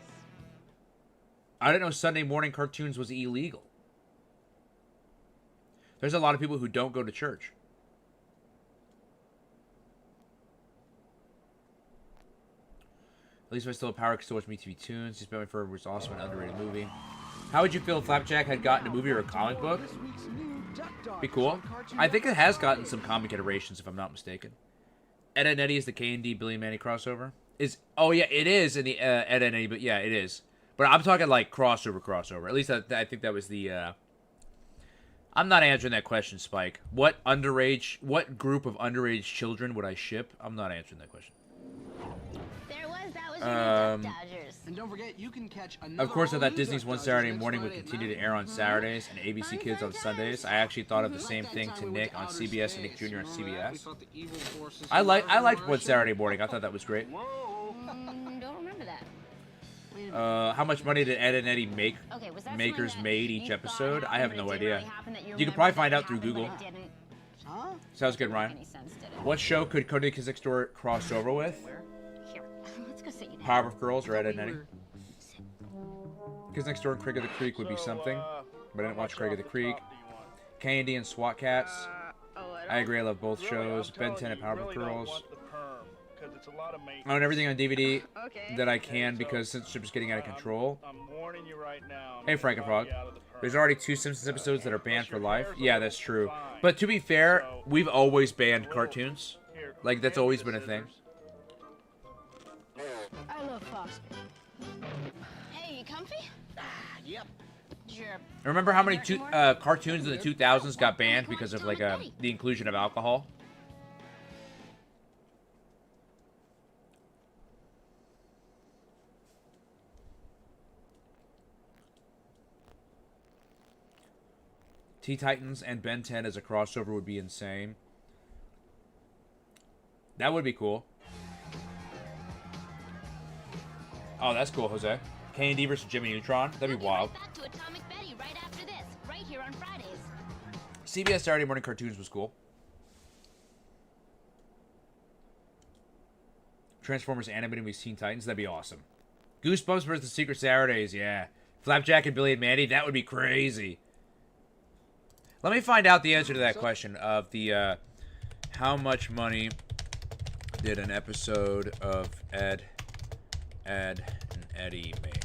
I didn't know Sunday morning cartoons was illegal. There's a lot of people who don't go to church. At least if I still have power, I can still watch MeTV Tunes. He's Batman Forever was awesome and underrated movie. How would you feel if Flapjack had gotten a movie or a comic book? Be cool. I think it has gotten some comic iterations, if I'm not mistaken. Ed, Edd n Eddy is the K&D Billy and Mandy crossover. Oh yeah, it is in the Ed, Edd n Eddy, but yeah, it is. But I'm talking like crossover. At least I think that was the. I'm not answering that question, Spike. What group of underage children would I ship? I'm not answering that question. That was your new Duck Dodgers. And don't forget, you can catch another Of course, I all thought new Disney's Duck One Dodgers Saturday next Morning would Friday at continue to 9. air on Saturdays and ABC Kids on Sundays. I actually thought of the same thing to Nick on CBS and Nick Jr. on CBS. I liked One Saturday Morning. I thought that was great. Don't remember that. How much money did Ed and Eddie make? Okay, was that Makers something that made you each thought episode? I happened, have but no it didn't idea. really happen, that You could remember probably that find it out through happened, Google. but it didn't? Huh? Sounds good, Make Ryan. any sense, did it? What show could Cody Kids Next Door cross over with? Here, let's go sit you down. Powerpuff Girls or Ed and Eddie? Kids Next Door and Craig of the Creek would be something, but I didn't watch Craig of the Creek. Candy and SWAT Cats. I agree, I love both shows. Ben 10 and Powerpuff Girls. It's a lot of maintenance. I own everything on DVD Okay. that I can because censorship is getting out of control. I'm warning you right now. I'm Hey, gonna Frankenfrog. bug you out of the perm. There's already 2 Simpsons episodes that are banned for life. hair's a Yeah, little that's true. fine. But to be fair, So, we've always banned whoa. cartoons. Here, Like, that's hand me always the been a thing. scissors. I love Foster. Hey, you comfy? Yep. Sure. Remember how many cartoons in the 2000s got banned because of, like, the inclusion of alcohol? T-Titans and Ben 10 as a crossover would be insane. That would be cool. Oh, that's cool, Jose. K&D versus Jimmy Neutron. That'd be wild. Back to Atomic Betty right after this, right here on Fridays. CBS Saturday morning cartoons was cool. Transformers animated with Teen Titans. That'd be awesome. Goosebumps versus Secret Saturdays. Yeah. Flapjack and Billy and Mandy. That would be crazy. Let me find out the answer to that question of the how much money did an episode of Ed, and Eddie make?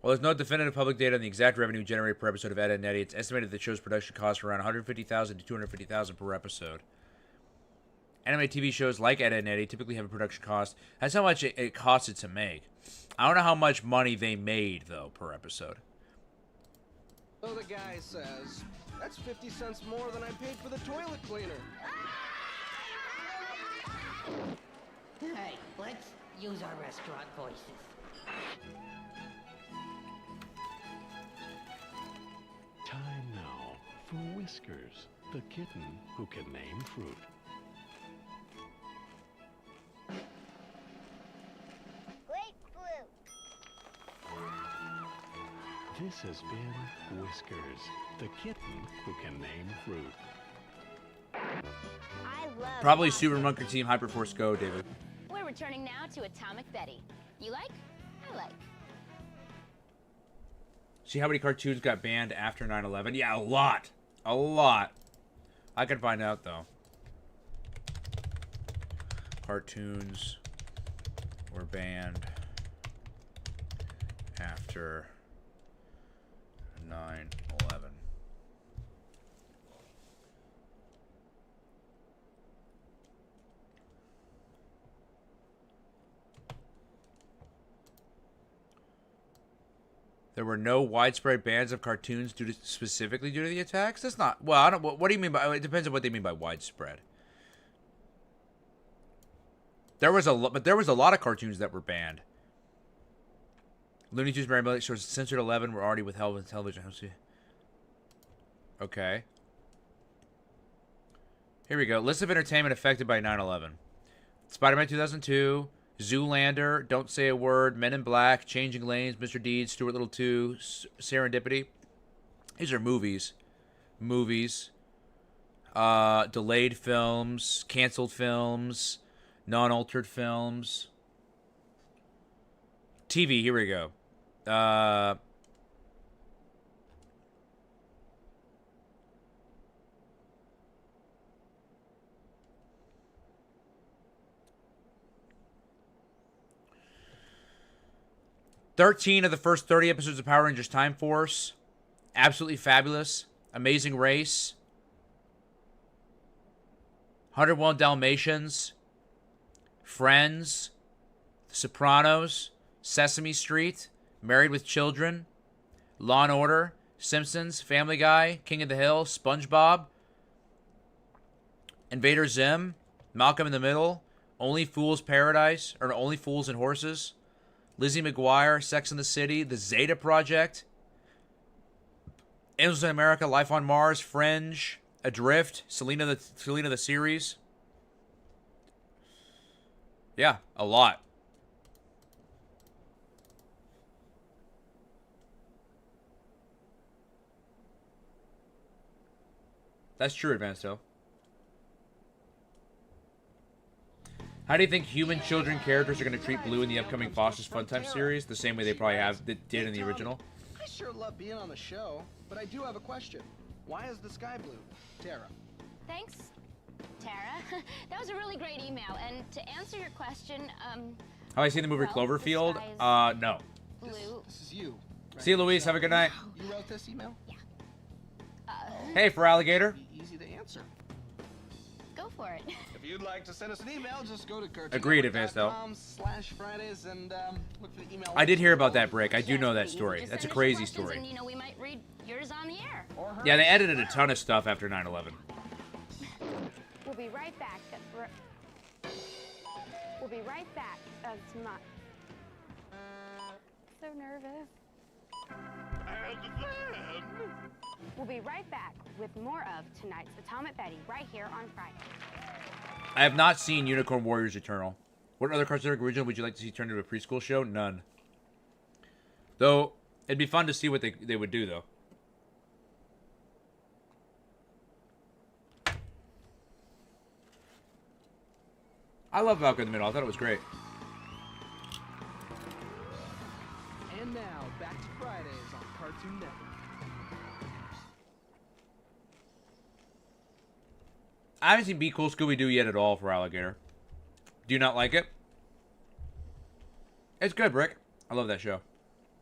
Well, there's no definitive public data on the exact revenue generated per episode of Ed, and Eddie. It's estimated that the show's production costs around $150,000 to $250,000 per episode. Anime TV shows like Ed, and Eddie typically have a production cost. That's how much it costed to make. I don't know how much money they made, though, per episode. So the guy says, that's 50 cents more than I paid for the toilet cleaner. Hey, let's use our restaurant voices. Time now for Whiskers, the kitten who can name fruit. Grapefruit. This has been Whiskers, the kitten who can name fruit. I love Probably Foster. Super Monkey Team Hyperforce Go, David. We're returning now to Atomic Betty. You like? I like. See how many cartoons got banned after 9/11? Yeah, a lot. A lot. I can find out, though. Cartoons were banned after 9/11. There were no widespread bans of cartoons specifically due to the attacks. That's not well. I don't. What do you mean by? It depends on what they mean by widespread. There was but there was a lot of cartoons that were banned. Looney Tunes, Mary Melody shows censored 11 were already withheld on television. Okay. Here we go. List of entertainment affected by 9/11. Spider-Man 2002. Zoolander, Don't Say a Word, Men in Black, Changing Lanes, Mr. Deeds, Stuart Little 2, Serendipity. These are movies. Delayed films, canceled films, non-altered films. TV, here we go. "13 of the first 30 episodes of Power Rangers Time Force. Absolutely fabulous. Amazing Race. 101 Dalmatians. Friends. The Sopranos. Sesame Street. Married with Children. Law and Order. Simpsons. Family Guy. King of the Hill. SpongeBob. Invader Zim. Malcolm in the Middle. Only Fools Paradise. Or Only Fools and Horses. Lizzie McGuire, Sex and the City, The Zeta Project, Angels in America, Life on Mars, Fringe, Adrift, Selena the series. Yeah, a lot. That's true, Advanced Hill. How do you think human children characters are going to treat Blue in the upcoming Foster's Funtime series? The same way they probably did in the original? I sure love being on the show, but I do have a question. Why is the sky blue? Tara. Thanks, Tara. That was a really great email. And to answer your question, Have I seen the movie well, Cloverfield? the sky is No. blue. This is you. right? See you, Louise. Have a good night. You wrote this email? Hey, for alligator. Be easy to answer. Go for it. If you'd like to send us an email, just go to Agreed, Advance, though. cartoonnetwork.com/Fridays and look for the email. I did hear about that break. I do Yeah, know that easy. story. Just That's a send us your crazy questions story. And, you know, we might read yours on the air. Yeah, they edited a ton of stuff after 9/11. We'll be right back. We'll be right back. It's not. So nervous. We'll be right back with more of tonight's Atomic Betty right here on Friday. I have not seen Unicorn Warriors Eternal. What other Cartoon Network original would you like to see turned into a preschool show? None. Though, it'd be fun to see what they would do, though. I love Malcolm in the Middle. I thought it was great. And now, back to Fridays on Cartoon Network. I haven't seen Be Cool Scooby-Doo yet at all for Alligator. Do you not like it? It's good, Brick. I love that show.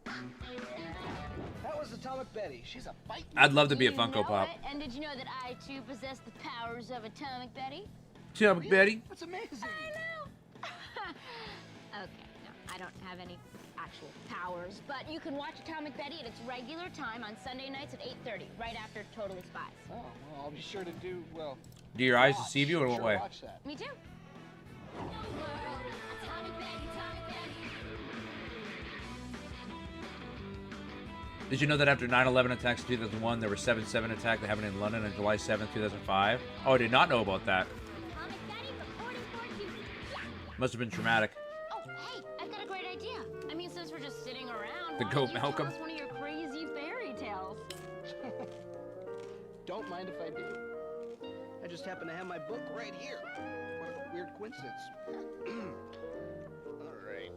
That was Atomic Betty. She's a fight. I'd love to be a You Funko know Pop. it? And did you know that I too possess the powers of Atomic Betty? Atomic Betty. That's amazing. I know. Okay, no, I don't have any actual powers, but you can watch Atomic Betty at its regular time on Sunday nights at 8:30, right after Totally Spies. Oh, well, I'll be sure to do, well... Do your eyes watch. deceive you, or what Sure way? watch that. Me too. Did you know that after 9/11 attacks in 2001, there were 7/7 attacks that happened in London on July 7th, 2005? Oh, I did not know about that. Atomic Betty reporting for you. Must have been traumatic. Oh, hey, I've got a great idea. I mean, since we're just sitting around, The why goat don't you Malcolm. tell us one of your crazy fairy tales? Don't mind if I do. I just happen to have my book right here. What a weird coincidence. All right,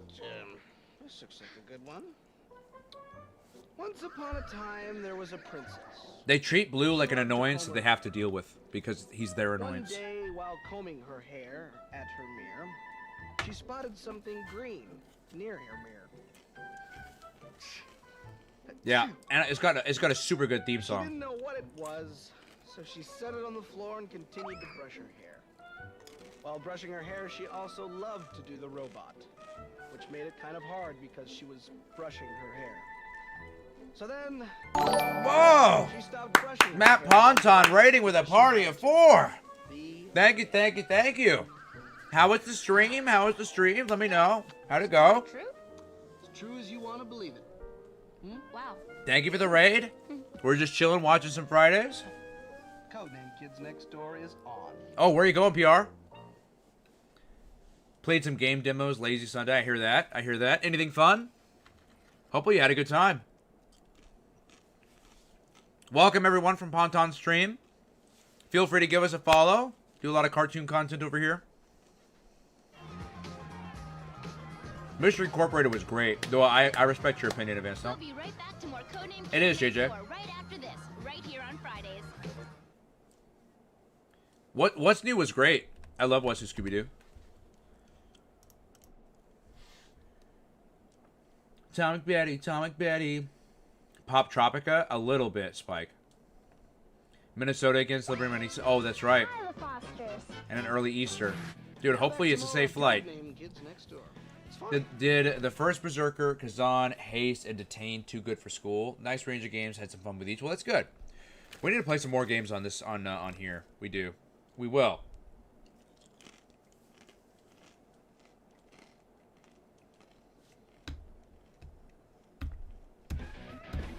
this looks like a good one. Once upon a time, there was a princess. They treat Blue like an annoyance that they have to deal with because he's their annoyance. One day, while combing her hair at her mirror, she spotted something green near her mirror. Yeah, and it's got a super good theme She song. didn't know what it was, so she set it on the floor and continued to brush her hair. While brushing her hair, she also loved to do the robot, which made it kind of hard because she was brushing her hair. So then, Whoa! she stopped brushing her Matt hair. Ponton rating with a party of 4. Thank you, thank you, thank you. How was the stream? How was the stream? Let me know. How'd it go? True? As true as you want to believe it. Wow. Thank you for the raid. We're just chilling, watching some Fridays. Codename Kids Next Door is on. Oh, where are you going, PR? Played some game demos, Lazy Sunday. I hear that. I hear that. Anything fun? Hopefully you had a good time. Welcome, everyone, from Ponton Stream. Feel free to give us a follow. Do a lot of cartoon content over here. Mystery Incorporated was great, though I respect your opinion, Advance. We'll be right back to more Codename It is, Kids JJ. Next Door right after this, right here on Fridays. What's New was great. I love What's New Scooby-Doo. Atomic Betty, Atomic Betty. Pop Tropica, a little bit, Spike. Minnesota against Liberty Minnesota. Oh, that's right. Hi, the Fosters. And an early Easter. Dude, hopefully it's a safe flight. Codename Kids Next Door. It's fun. Did the first Berserker, Kazan, Haste, and Detain too good for school? Nice range of games. Had some fun with each. Well, that's good. We need to play some more games on this on here. We do. We will.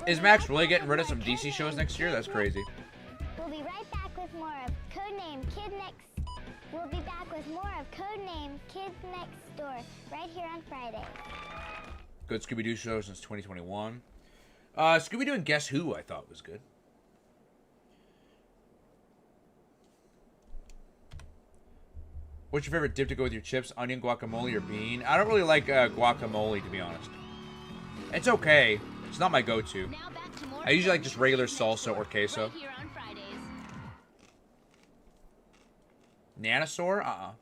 Is Max really getting rid of some DC shows next year? That's crazy. We'll be right back with more of Codename Kid Next. We'll be back with more of Codename Kids Next Door right here on Friday. Good Scooby-Doo show since 2021. Scooby-Doo and Guess Who I thought was good. What's your favorite dip to go with your chips? Onion, guacamole, or bean? I don't really like guacamole, to be honest. It's okay. It's not my go-to. I usually like just regular salsa or queso. Right here on Fridays. Nanosaur?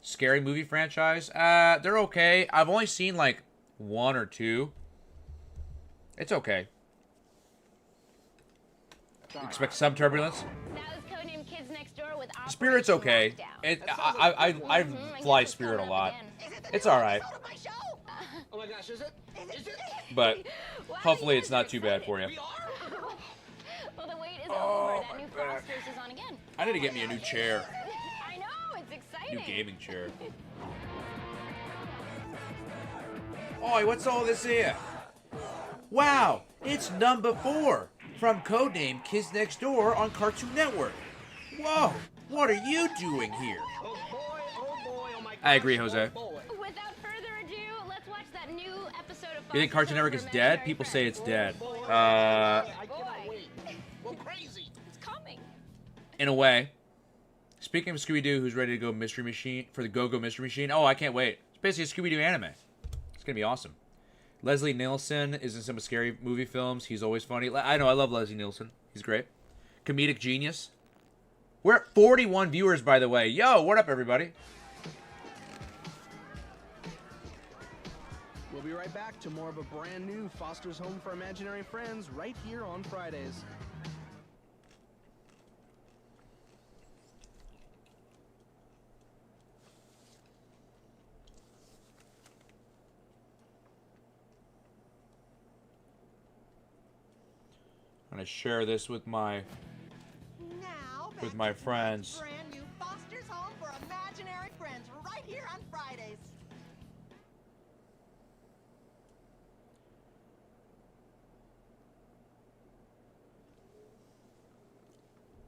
Scary movie franchise? They're okay. I've only seen like 1 or 2. It's okay. Expect some turbulence. That was Codename Kids Next Door with Operation Spirit's okay. Lockdown. I fly Spirit a lot. It's alright. Oh my gosh, is it? Is it? But hopefully it's not too bad for you. Well, the wait isn't over. That new Foster's is on again. I need to get me a new chair. I know, it's exciting. New gaming chair. Oi, what's all this here? Wow, it's number 4 from Codename Kids Next Door on Cartoon Network. Whoa, what are you doing here? Oh boy, oh my I agree, Jose. Without further ado, let's watch that new episode of You think Foster's Cartoon Network Home is for dead? Imaginary People Friends. say it's dead. I cannot wait. Go crazy. It's coming. In a way. Speaking of Scooby-Doo, who's ready to go Mystery Machine for the Go-Go Mystery Machine? Oh, I can't wait. It's basically a Scooby-Doo anime. It's gonna be awesome. Leslie Nielsen is in some scary movie films. He's always funny. I know, I love Leslie Nielsen. He's great. Comedic genius. We're at 41 viewers, by the way. Yo, what up, everybody? We'll be right back to more of a brand new Foster's Home for Imaginary Friends right here on Fridays. I'm gonna share this with my Now, with my friends. brand new Foster's Home for Imaginary Friends right here on Fridays.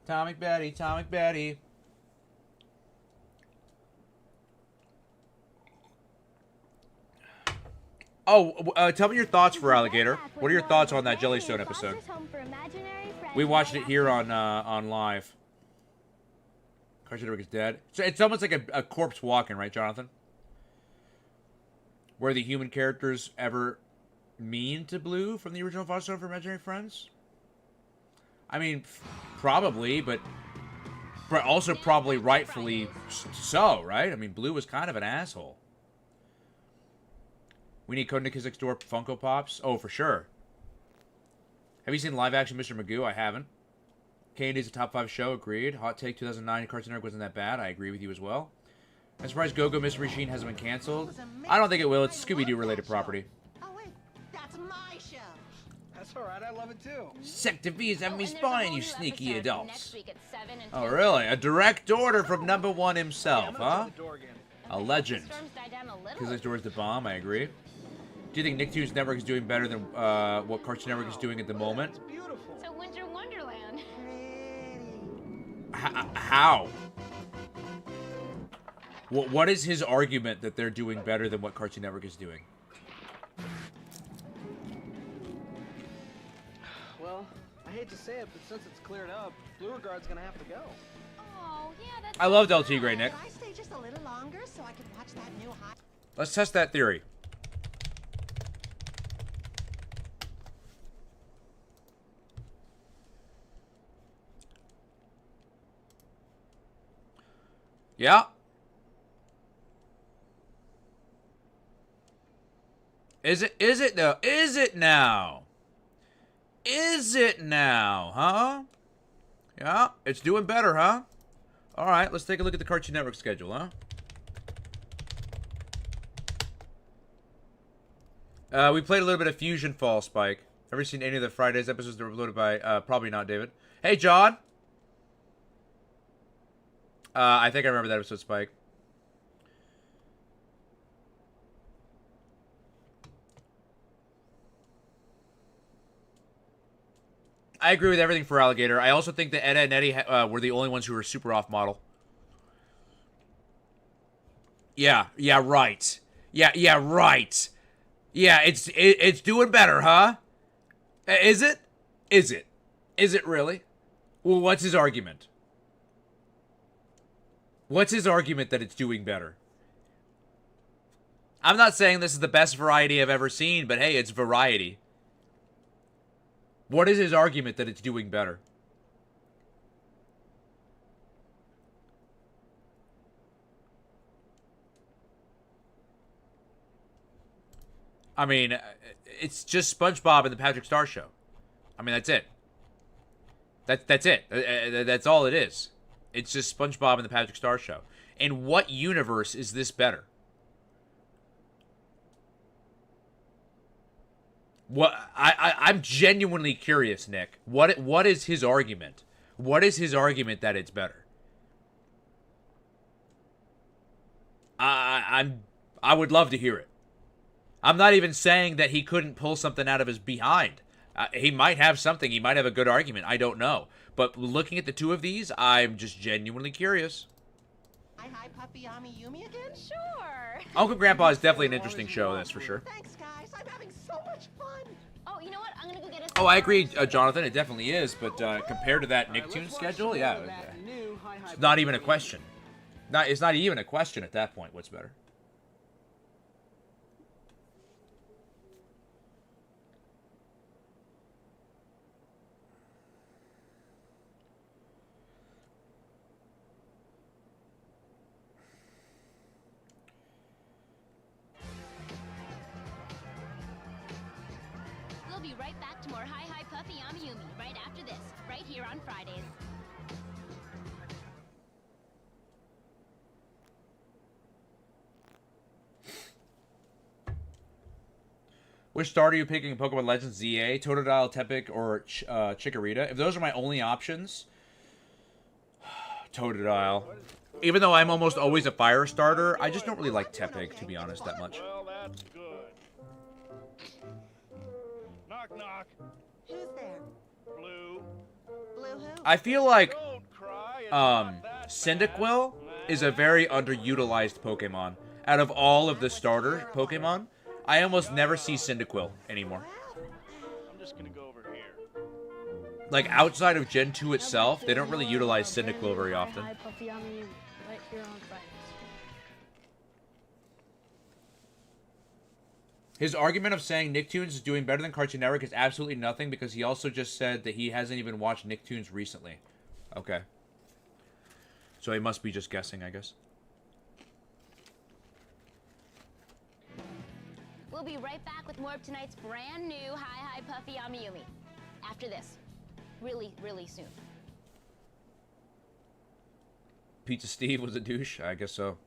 Atomic Betty, Atomic Betty. Oh, tell me your thoughts for Alligator. What are your thoughts on that Jellystone episode? We watched it here on live. Cartoon Network is dead. So it's almost like a corpse walking, right, Jonathan? Were the human characters ever mean to Blue from the original Foster Home for Imaginary Friends? I mean, probably, but also probably rightfully so, right? I mean, Blue was kind of an asshole. We need Codename Kids Next Door Funko Pops. Oh, for sure. Have you seen live action Mr. Magoo? I haven't. K&D's a top 5 show. Agreed. Hot take 2009 Cartoon Network wasn't that bad. I agree with you as well. I'm surprised Go-Go Mystery Machine hasn't been canceled. I don't think it will. It's Scooby-Doo related property. Oh wait, that's my show. That's alright, I love it too. Sector V is having me And there's a spying, whole you new sneaky episode adults. Next week at 7 and Oh, 10. really? A direct order from number 1 himself, I'm gonna huh? shut the door again. A legend. Storms died down a little. Kids Next Door is the bomb. I agree. Do you think Nicktoons Network is doing better than what Cartoon Network is doing at the moment? It's beautiful. So Winter Wonderland. How? What is his argument that they're doing better than what Cartoon Network is doing? Well, I hate to say it, but since it's cleared up, Blue Guard's gonna have to go. Oh, yeah, that's I loved LT Grey, Nick. Can I stay just a little longer so I can watch that new hot? Let's test that theory. Yeah. Is it though? Is it now? Is it now, huh? Yeah, it's doing better, huh? All right, let's take a look at the Cartoon Network schedule, huh? We played a little bit of Fusion Fall, Spike. Ever seen any of the Fridays episodes that were uploaded by, probably not, David. Hey, John! I think I remember that episode, Spike. I agree with everything for Alligator. I also think that Edda and Eddie were the only ones who were super off model. Yeah, right. Yeah, right. Yeah, it's doing better, huh? Is it? Is it? Is it really? Well, what's his argument? What's his argument that it's doing better? I'm not saying this is the best variety I've ever seen, but hey, it's variety. What is his argument that it's doing better? I mean, it's just SpongeBob and the Patrick Star Show. I mean, that's it. That's it. That's all it is. It's just SpongeBob and the Patrick Star Show. In what universe is this better? What I'm genuinely curious, Nick. What is his argument? What is his argument that it's better? I would love to hear it. I'm not even saying that he couldn't pull something out of his behind. He might have something. He might have a good argument. I don't know. But looking at the two of these, I'm just genuinely curious. Hi, Puppy Ami Yumi again? Sure. Uncle Grandpa is definitely an interesting show, that's for sure. Thanks, guys. I'm having so much fun. Oh, you know what? I'm gonna go get us. Oh, I agree, Jonathan. It definitely is. But compared to that Nicktoons schedule, yeah, it's not even a question. It's not even a question at that point. What's better? We'll be right back to more Hi Hi Puffy Ami-Yumi right after this, right here on Fridays. Which starter are you picking in Pokemon Legends ZA? Totodile, Tepig, or Chikorita? If those are my only options, Totodile. Even though I'm almost always a fire starter, I just don't really like Tepig, to be honest, that much. Well, that's good. Knock, knock. Who's there? Blue. Blue who? I feel like Don't cry. It's not that Cyndaquil is a very underutilized Pokemon. Out of all of the starter Pokemon, I almost never see Cyndaquil anymore. I'm just gonna go over here. Like, outside of Gen 2 itself, they don't really utilize Cyndaquil very often. Hi, Puffy Ami, right here on Fridays. His argument of saying Nicktoons is doing better than Cartoon Network is absolutely nothing because he also just said that he hasn't even watched Nicktoons recently. Okay. So he must be just guessing, I guess. We'll be right back with more of tonight's brand new Hi Hi Puffy Ami-Yumi after this. Really, really soon. Pizza Steve was a douche? I guess so.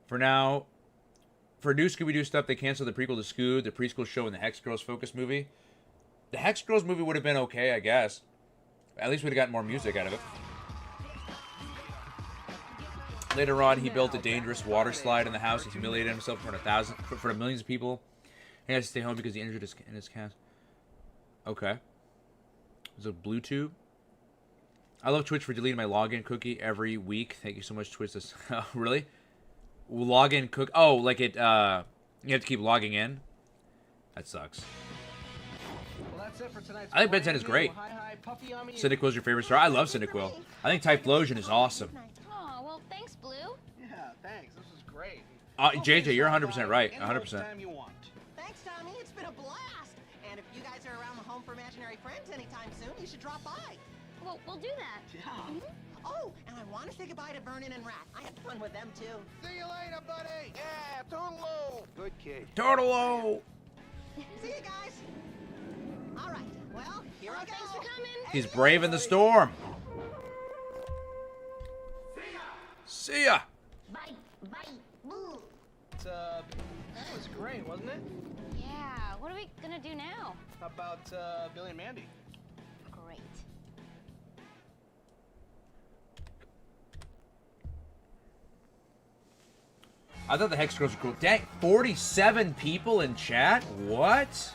For now, for new Scooby-Doo stuff, they canceled the prequel to Scoo, the preschool show, and the Hex Girls Focus movie. The Hex Girls movie would have been okay, I guess. At least we'd have gotten more music out of it. Later on, he built a dangerous water slide in the house and humiliated himself in front of millions of people. He had to stay home because he injured his cast. Okay. There's a Bluetooth. I love Twitch for deleting my login cookie every week. Thank you so much, Twitch. Really? Login cook. Oh, like it. You have to keep logging in. That sucks. Well, that's it for tonight's I think Ben 10 is great. Cyndaquil's your favorite star. I love Cyndaquil. I think Typhlosion is awesome. Oh, well, thanks, Blue. Yeah, thanks. This was great. JJ, you're 100% right. 100%. Time you want. Thanks, Tommy. It's been a blast. And if you guys are around the Home for Imaginary Friends anytime soon, you should drop by. Well, we'll do that. Yeah. Oh, and I want to say goodbye to Vernon and Rat. I had fun with them, too. See you later, buddy. Yeah, Toodaloo. Good kid. Turtle. See you guys. All right. Well, here I go. Thanks for coming. He's braving the storm. See ya. Bye. Bye. Boo. That was great, wasn't it? Yeah, what are we gonna do now? How about Billy and Mandy? Great. I thought the Hex Girls were cool. Dang, 47 people in chat? What?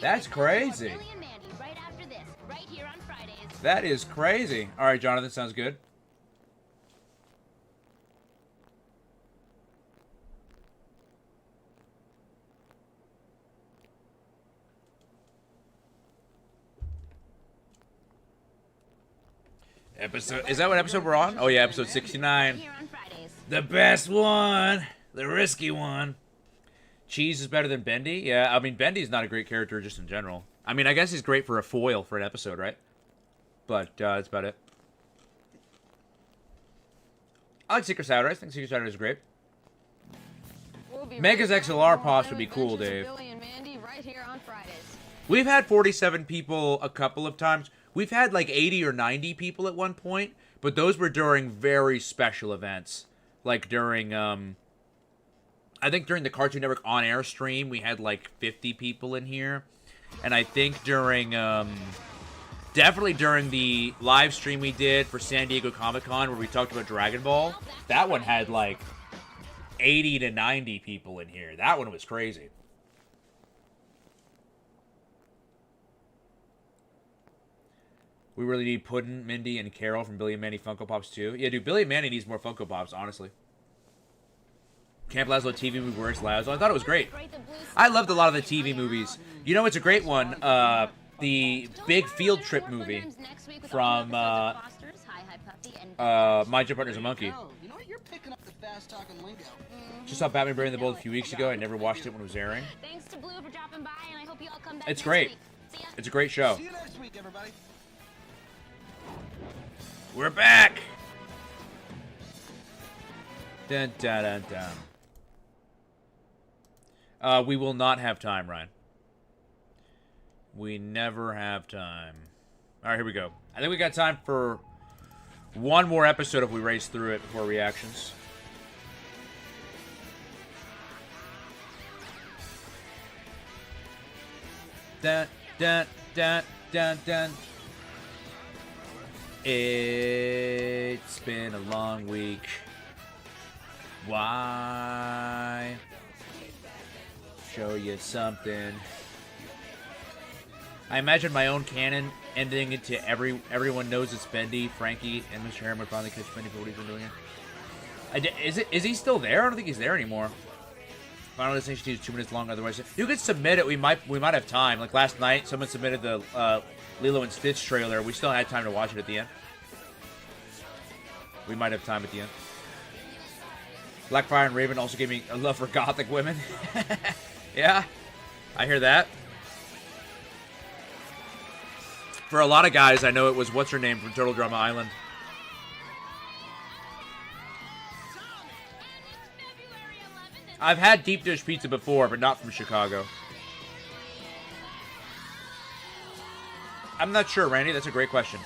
That's crazy. Billy and Mandy right after this, right here on Fridays. That is crazy. All right, Jonathan, sounds good. Episode, is that what episode we're on? Oh yeah, episode 69. Here on Fridays. The best one. The risky one. Cheese is better than Bendy? Yeah, I mean, Bendy's not a great character just in general. I mean, I guess he's great for a foil for an episode, right? But that's about it. I like Secret Saturdays. I think Secret Saturdays is great. We'll be Mega's XLR pops would be cool, Dave. Billy and Mandy right here on Fridays. We've had 47 people a couple of times. We've had like 80 or 90 people at one point, but those were during very special events. Like during, I think during the Cartoon Network on-air stream, we had like 50 people in here. And I think during, definitely during the live stream we did for San Diego Comic-Con where we talked about Dragon Ball, that one had like 80 to 90 people in here. That one was crazy. We really need Puddin', Mindy, and Carol from Billy and Mandy Funko Pops too. Yeah, dude, Billy and Mandy needs more Funko Pops, honestly. Camp Lazlo TV movie Where's Lazlo? I thought it was great. I loved a lot of the TV movies. You know, it's a great one. The Big Field Trip movie from My Gym Partner's a Monkey. You know what? You're picking up the fast-talking lingo. Just saw Batman Brave and the Bold a few weeks ago. I never watched it when it was airing. Thanks to Blue for dropping by, and I hope you all come back It's next great. week. See ya. It's a great show. See you next week, everybody. We're back! Dun, dun, dun, dun. We will not have time, Ryan. We never have time. Alright, here we go. I think we got time for one more episode if we race through it before reactions. Dun, dun, dun, dun, dun. It's been a long week. Why? Show you something. I imagine my own canon ending it to everyone knows it's Bendy, Frankie, and Mr. Harriman would finally catch Bendy for what he's been doing here. Is he still there? I don't think he's there anymore. Final Destination is 2 minutes long. Otherwise, you could submit it. We might have time. Like last night, someone submitted the Lilo and Stitch trailer. We still had time to watch it at the end. We might have time at the end. Blackfire and Raven also gave me a love for gothic women. Yeah, I hear that. For a lot of guys, I know it was what's her name from Turtle Drama Island. I've had deep dish pizza before, but not from Chicago. I'm not sure, Randy. That's a great question.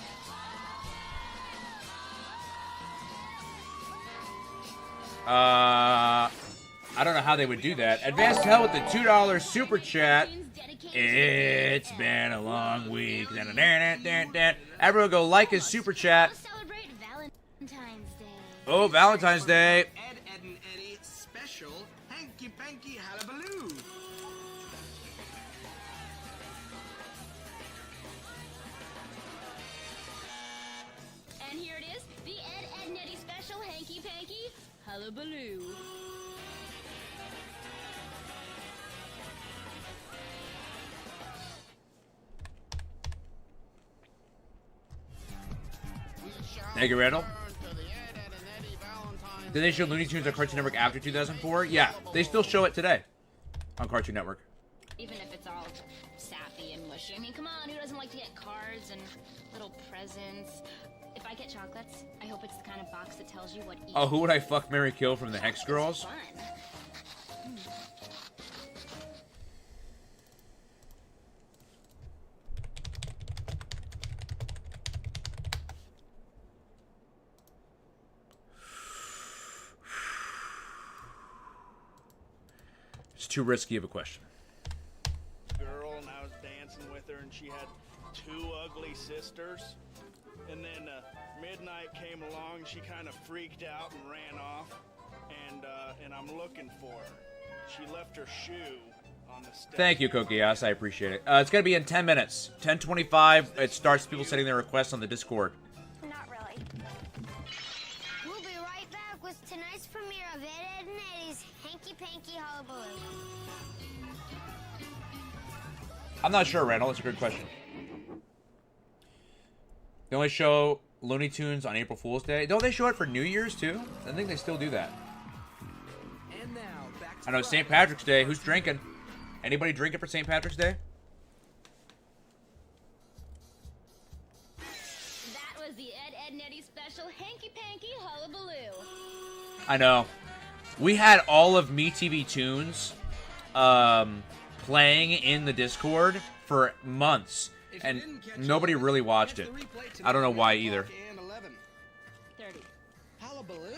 I don't know how they would do that. Advanced Hell with the $2 super chat. It's been a long week. Everyone go like his super chat. Oh, Valentine's Day. Ed, and Eddie special hanky-panky hullabaloo. And here it is, the Ed, and Eddie special hanky-panky hullabaloo. Thank you, Randall. Did they show Looney Tunes on Cartoon Network after 2004? Yeah, they still show it today on Cartoon Network. Even if it's all sappy and mushy. I mean, come on, who doesn't like to get cards and little presents? If I get chocolates, I hope it's the kind of box that tells you what each... Oh, who would I fuck, marry, kill from the Hex Girls? Fun. It's too risky of a question. Girl, and I was dancing with her, and she had 2 ugly sisters. And then midnight came along. She kind of freaked out and ran off. And I'm looking for her. She left her shoe on the step. Thank you, Kokias. I appreciate it. It's going to be in 10 minutes. 10:25. It starts people setting their requests on the Discord. Not really. We'll be right back with tonight's premiere of Ed, Ed, and Eddie's Hanky Panky Hullabaloo. I'm not sure, Randall. That's a good question. They only show Looney Tunes on April Fool's Day. Don't they show it for New Year's, too? I think they still do that. And now, back to I know, St. Patrick's Day. Who's drinking? Anybody drinking for St. Patrick's Day? That was the Ed, Ed, and Eddie special hanky-panky hullabaloo. I know. We had all of MeTV Tunes playing in the Discord for months, and nobody really watched it. I don't know why either. 30. Hullabaloo?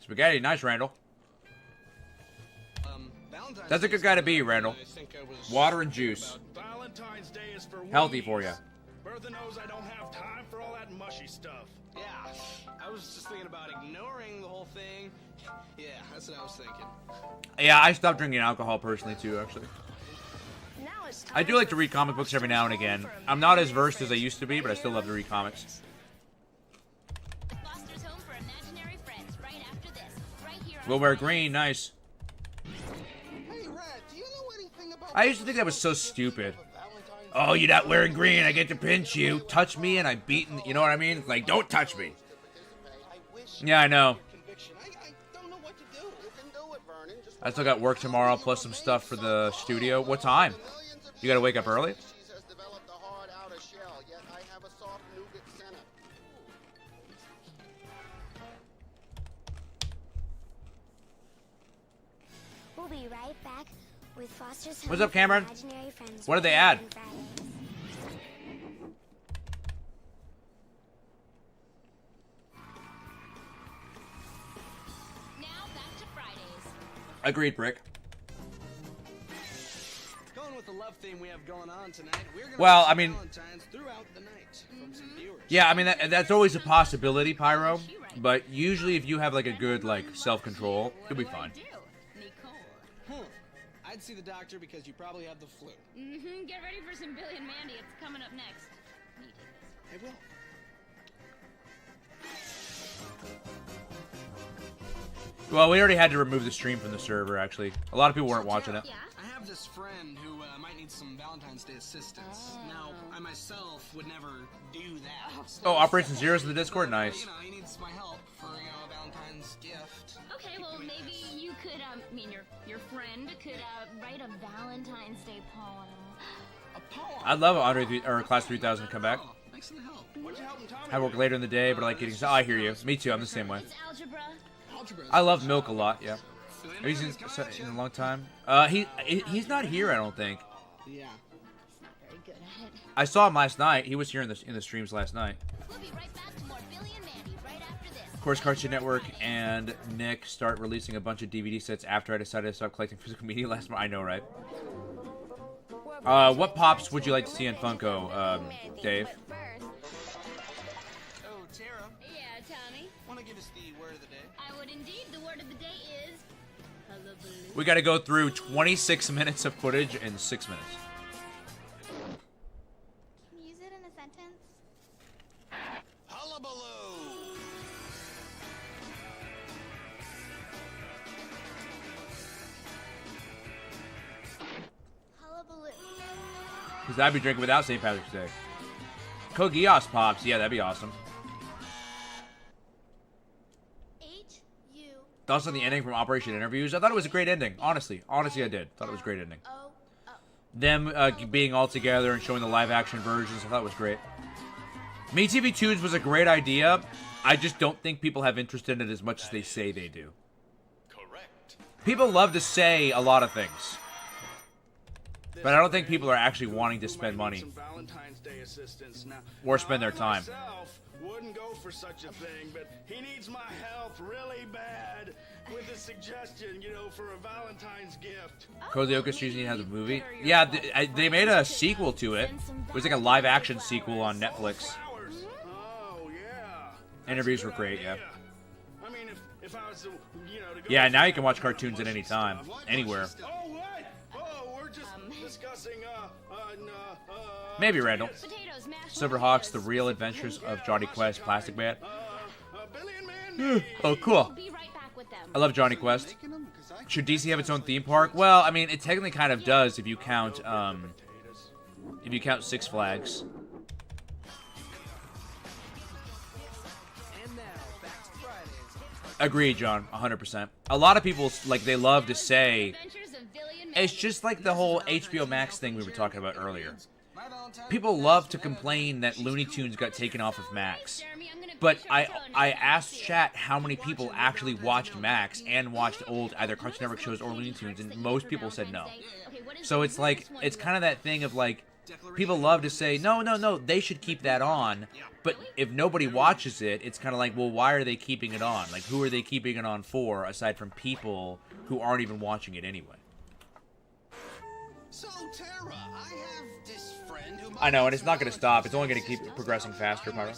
Spaghetti, nice, Randall. That's a good guy to be, Randall. Water and juice. Valentine's Day is for Healthy for you. Bertha knows I don't have time for all that mushy stuff. Yeah, I was just thinking about ignoring the whole thing. Yeah, that's what I was thinking. Yeah, I stopped drinking alcohol personally too, actually. I do like to read comic books every now and again. I'm not as versed as I used to be, but I still love to read comics. Foster's home for imaginary friends right after this. Right here on We'll wear green, nice. Hey, Red, do you know anything about... I used to think that was so stupid. Oh, you're not wearing green, I get to pinch you. Touch me and I'm beaten, you know what I mean? It's like, don't touch me. Yeah, I know. I still got work tomorrow, plus some stuff for the studio. What time? You gotta wake up early? We'll be right back with Foster's What's up, Cameron? Imaginary Friends What did they add? on Fridays. Now back to Fridays. Agreed, Brick. Going with the love theme we have going on tonight, we're gonna Well, watch I mean- Valentine's throughout the night from some viewers. Yeah, I mean, that's always a possibility, Pyro. But usually if you have, like, a good, like, self-control, you'll be fine. I'd see the doctor because you probably have the flu. Mm-hmm. Get ready for some Billy and Mandy. It's coming up next. You take this. I will. Well, we already had to remove the stream from the server, actually. A lot of people weren't watching it. I have this friend who might need some Valentine's Day assistance. Now, I myself would never do that. Oh, Operation Zero's in the Discord? Nice. You know, he needs my help for, a Valentine's gift. Okay, well, maybe you could, your friend could, write a Valentine's Day poem. A poem? I'd love or Class 3000 to come back. Thanks for the help. What'd you help him, Tommy? I work later in the day, but I like getting... Oh, I hear you. Me too, I'm the same way. It's algebra. I love Milk a lot, yeah. Have you seen in a long time? He's not here, I don't think. Yeah. He's not very good at it. I saw him last night. He was here in the streams last night. We'll be right back to more Billy and Mandy right after this. Of course, Cartoon Network and Nick start releasing a bunch of DVD sets after I decided to stop collecting physical media last month. I know, right? What pops would you like to see in Funko, Dave? Oh, Tara. Yeah, Tommy. Want to give us the word of the day? I would indeed. The word of the day is hullabaloo. We got to go through 26 minutes of footage in 6 minutes. Can you use it in a sentence? Hullabaloo! Hullabaloo. Because I'd be drinking without St. Patrick's Day. Kogios pops. Yeah, that'd be awesome. H-U. Thoughts on the ending from Operation Interviews? I thought it was a great ending. Honestly, I did. Thought it was a great ending. Them being all together and showing the live-action versions, I thought it was great. MeTV Tunes was a great idea. I just don't think people have interest in it as much as they say they do. Correct. People love to say a lot of things, but I don't think people are actually wanting to spend money Some Valentine's Day assistance now. or spend their time. Myself wouldn't go for such a thing, but he needs my help really bad with a suggestion, for a Valentine's gift. Kozioka Susan has a movie. Yeah, they made a sequel to it. It was like a live-action sequel on Netflix. Oh, yeah. Interviews were great, yeah. I mean, if I was to, to go Yeah, now you can watch cartoons at any time, anywhere. Oh, what? Oh, we're just discussing, Maybe, Randall. Potatoes, mashed Silverhawks, The Real Adventures of Johnny Quest, Plastic Man. Billy and Mandy. Oh, cool. Be right back with them. I love Johnny Quest. Should DC have its own theme park? Well, I mean, it technically kind of does if you count Six Flags. And now, back to Fridays. Agreed, John. 100%. A lot of people, like, they love to say, Adventures of Billy and It's just like the whole HBO Max thing we were talking about earlier. People love to complain that Looney Tunes got taken off of Max. But I asked chat how many people actually watched Max and watched old either Cartoon Network shows or Looney Tunes, and most people said no. So it's like, it's kind of that thing of like, people love to say, no, they should keep that on. But if nobody watches it, it's kind of like, well, why are they keeping it on? Like, who are they keeping it on for, aside from people who aren't even watching it anyway? So, Tara, I have this friend who I know, and it's not going to stop. It's only going to keep progressing faster, Pyro.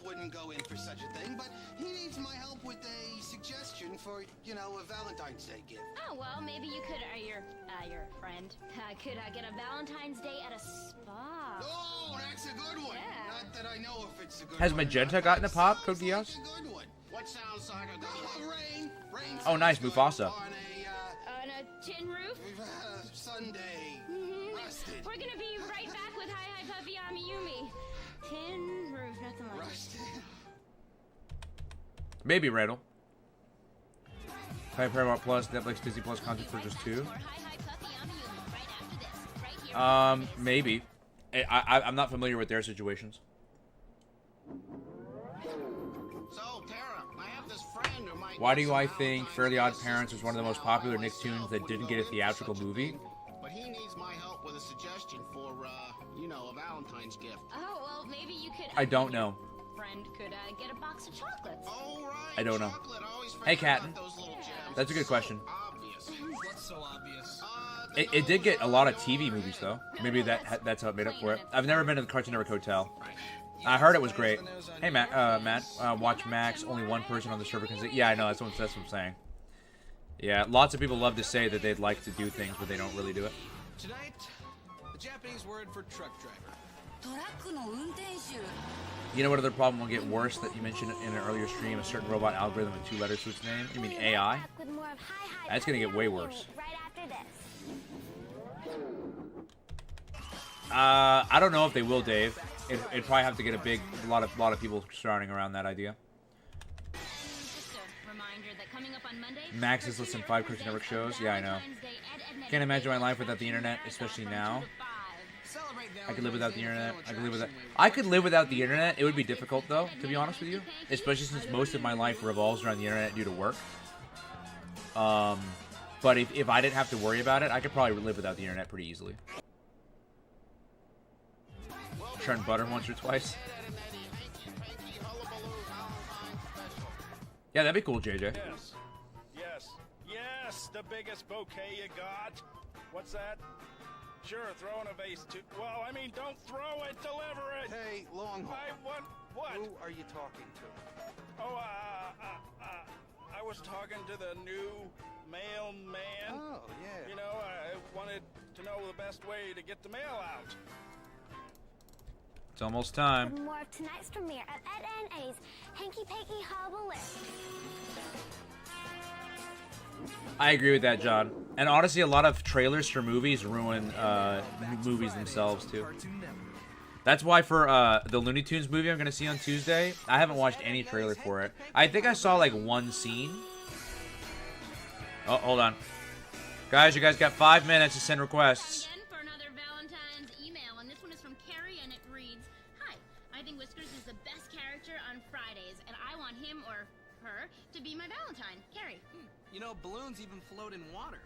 wouldn't go in for such a thing, but he needs my help with a suggestion for, you know, a Valentine's Day gift. Oh, well, maybe you could, your friend, could get a Valentine's Day at a spa. Oh, that's a good one. Yeah. Not that I know if it's a good Has one. Magenta gotten a pop, Code Geass? What sounds like a good one? Rain. Oh, nice, Mufasa. On a tin roof? Sunday. Rusted. We're gonna be right back with Hi Hi Puffy Amiyumi. Tin roof, nothing like Rusted. Maybe, Randall. Paramount Plus, Netflix, Disney Plus content for just 2. Maybe. I'm not familiar with their situations. So, Tara, I have this friend who might. Why do I think Fairly Odd Parents was one of the most popular Nicktoons that didn't get a theatrical movie? But he needs my help with a suggestion for, you know, a Valentine's gift. Oh, well, maybe you could. I don't know. Friend could get a box of chocolates. Oh, right. I don't know. Hey, Captain. That's a good question. What's so obvious? It did get a lot of TV movies, though. Maybe that's how it made up for it. I've never been to the Cartoon Network Hotel. I heard it was great. Hey, Matt, watch Max. Only one person on the server can say. Yeah, I know. That's what I'm saying. Yeah, lots of people love to say that they'd like to do things, but they don't really do it. Tonight, the Japanese word for truck driver. You know what other problem will get worse that you mentioned in an earlier stream? A certain robot algorithm with 2 letters to its name? You mean AI? That's gonna get way worse. I don't know if they will, Dave. It'd probably have to get a lot of people surrounding around that idea. Max has listened to 5 Cartoon Network shows. Yeah, I know. Can't imagine my life without the internet, especially now. I could live without the internet. I could live without the internet. It would be difficult, though, to be honest with you. Especially since most of my life revolves around the internet due to work. But if I didn't have to worry about it, I could probably live without the internet pretty easily. Churn butter once or twice. Yeah, that'd be cool, JJ. Yes, the biggest bouquet you got. What's that? Sure, throw in a vase too. Well, I mean, don't throw it, deliver it. Hey, Longhorn. What? Who are you talking to? Oh, I was talking to the new mailman. Oh, yeah. You know, I wanted to know the best way to get the mail out. It's almost time. For more of tonight's premiere of Ed, Edd n Eddy's Hanky Panky Hullabaloo. I agree with that, John. And honestly, a lot of trailers for movies ruin movies themselves, too. That's why for the Looney Tunes movie I'm going to see on Tuesday, I haven't watched any trailer for it. I think I saw, like, one scene. Oh, hold on. Guys, you guys got 5 minutes to send requests. Again for another Valentine's email, and this one is from Carrie, and it reads, Hi, I think Whiskers is the best character on Fridays, and I want him or her to be my Valentine. Carrie. You know, balloons even float in water.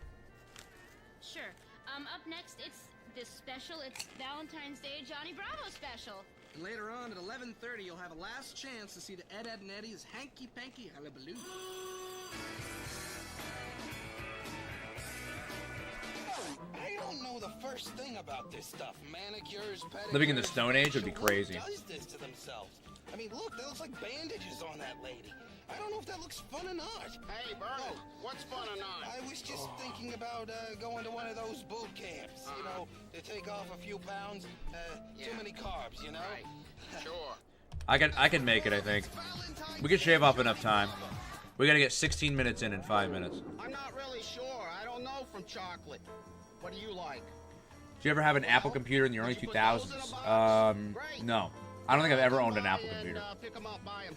Sure. Up next, it's this special. It's Valentine's Day Johnny Bravo special. And later on at 11:30, you'll have a last chance to see the Ed, Edd n Eddy's Hanky Panky Hullabaloo. I don't know the first thing about this stuff. Manicures, pedicures. Living in the Stone Age would be crazy. Who does this to themselves? I mean, look, that looks like bandages on that lady. I don't know if that looks fun or not. Hey, Bernard, what's fun or not? I was just thinking about going to one of those boot camps, you know, to take off a few pounds. Too many carbs, you know? Right. Sure. I can make it, I think. We can shave off enough time. We gotta get 16 minutes in 5 minutes. I'm not really sure. I don't know from chocolate. What do you like? Did you ever have an Apple computer in the early 2000s? No. I don't think I've ever owned an Apple computer. Pick 'em up, buy 'em.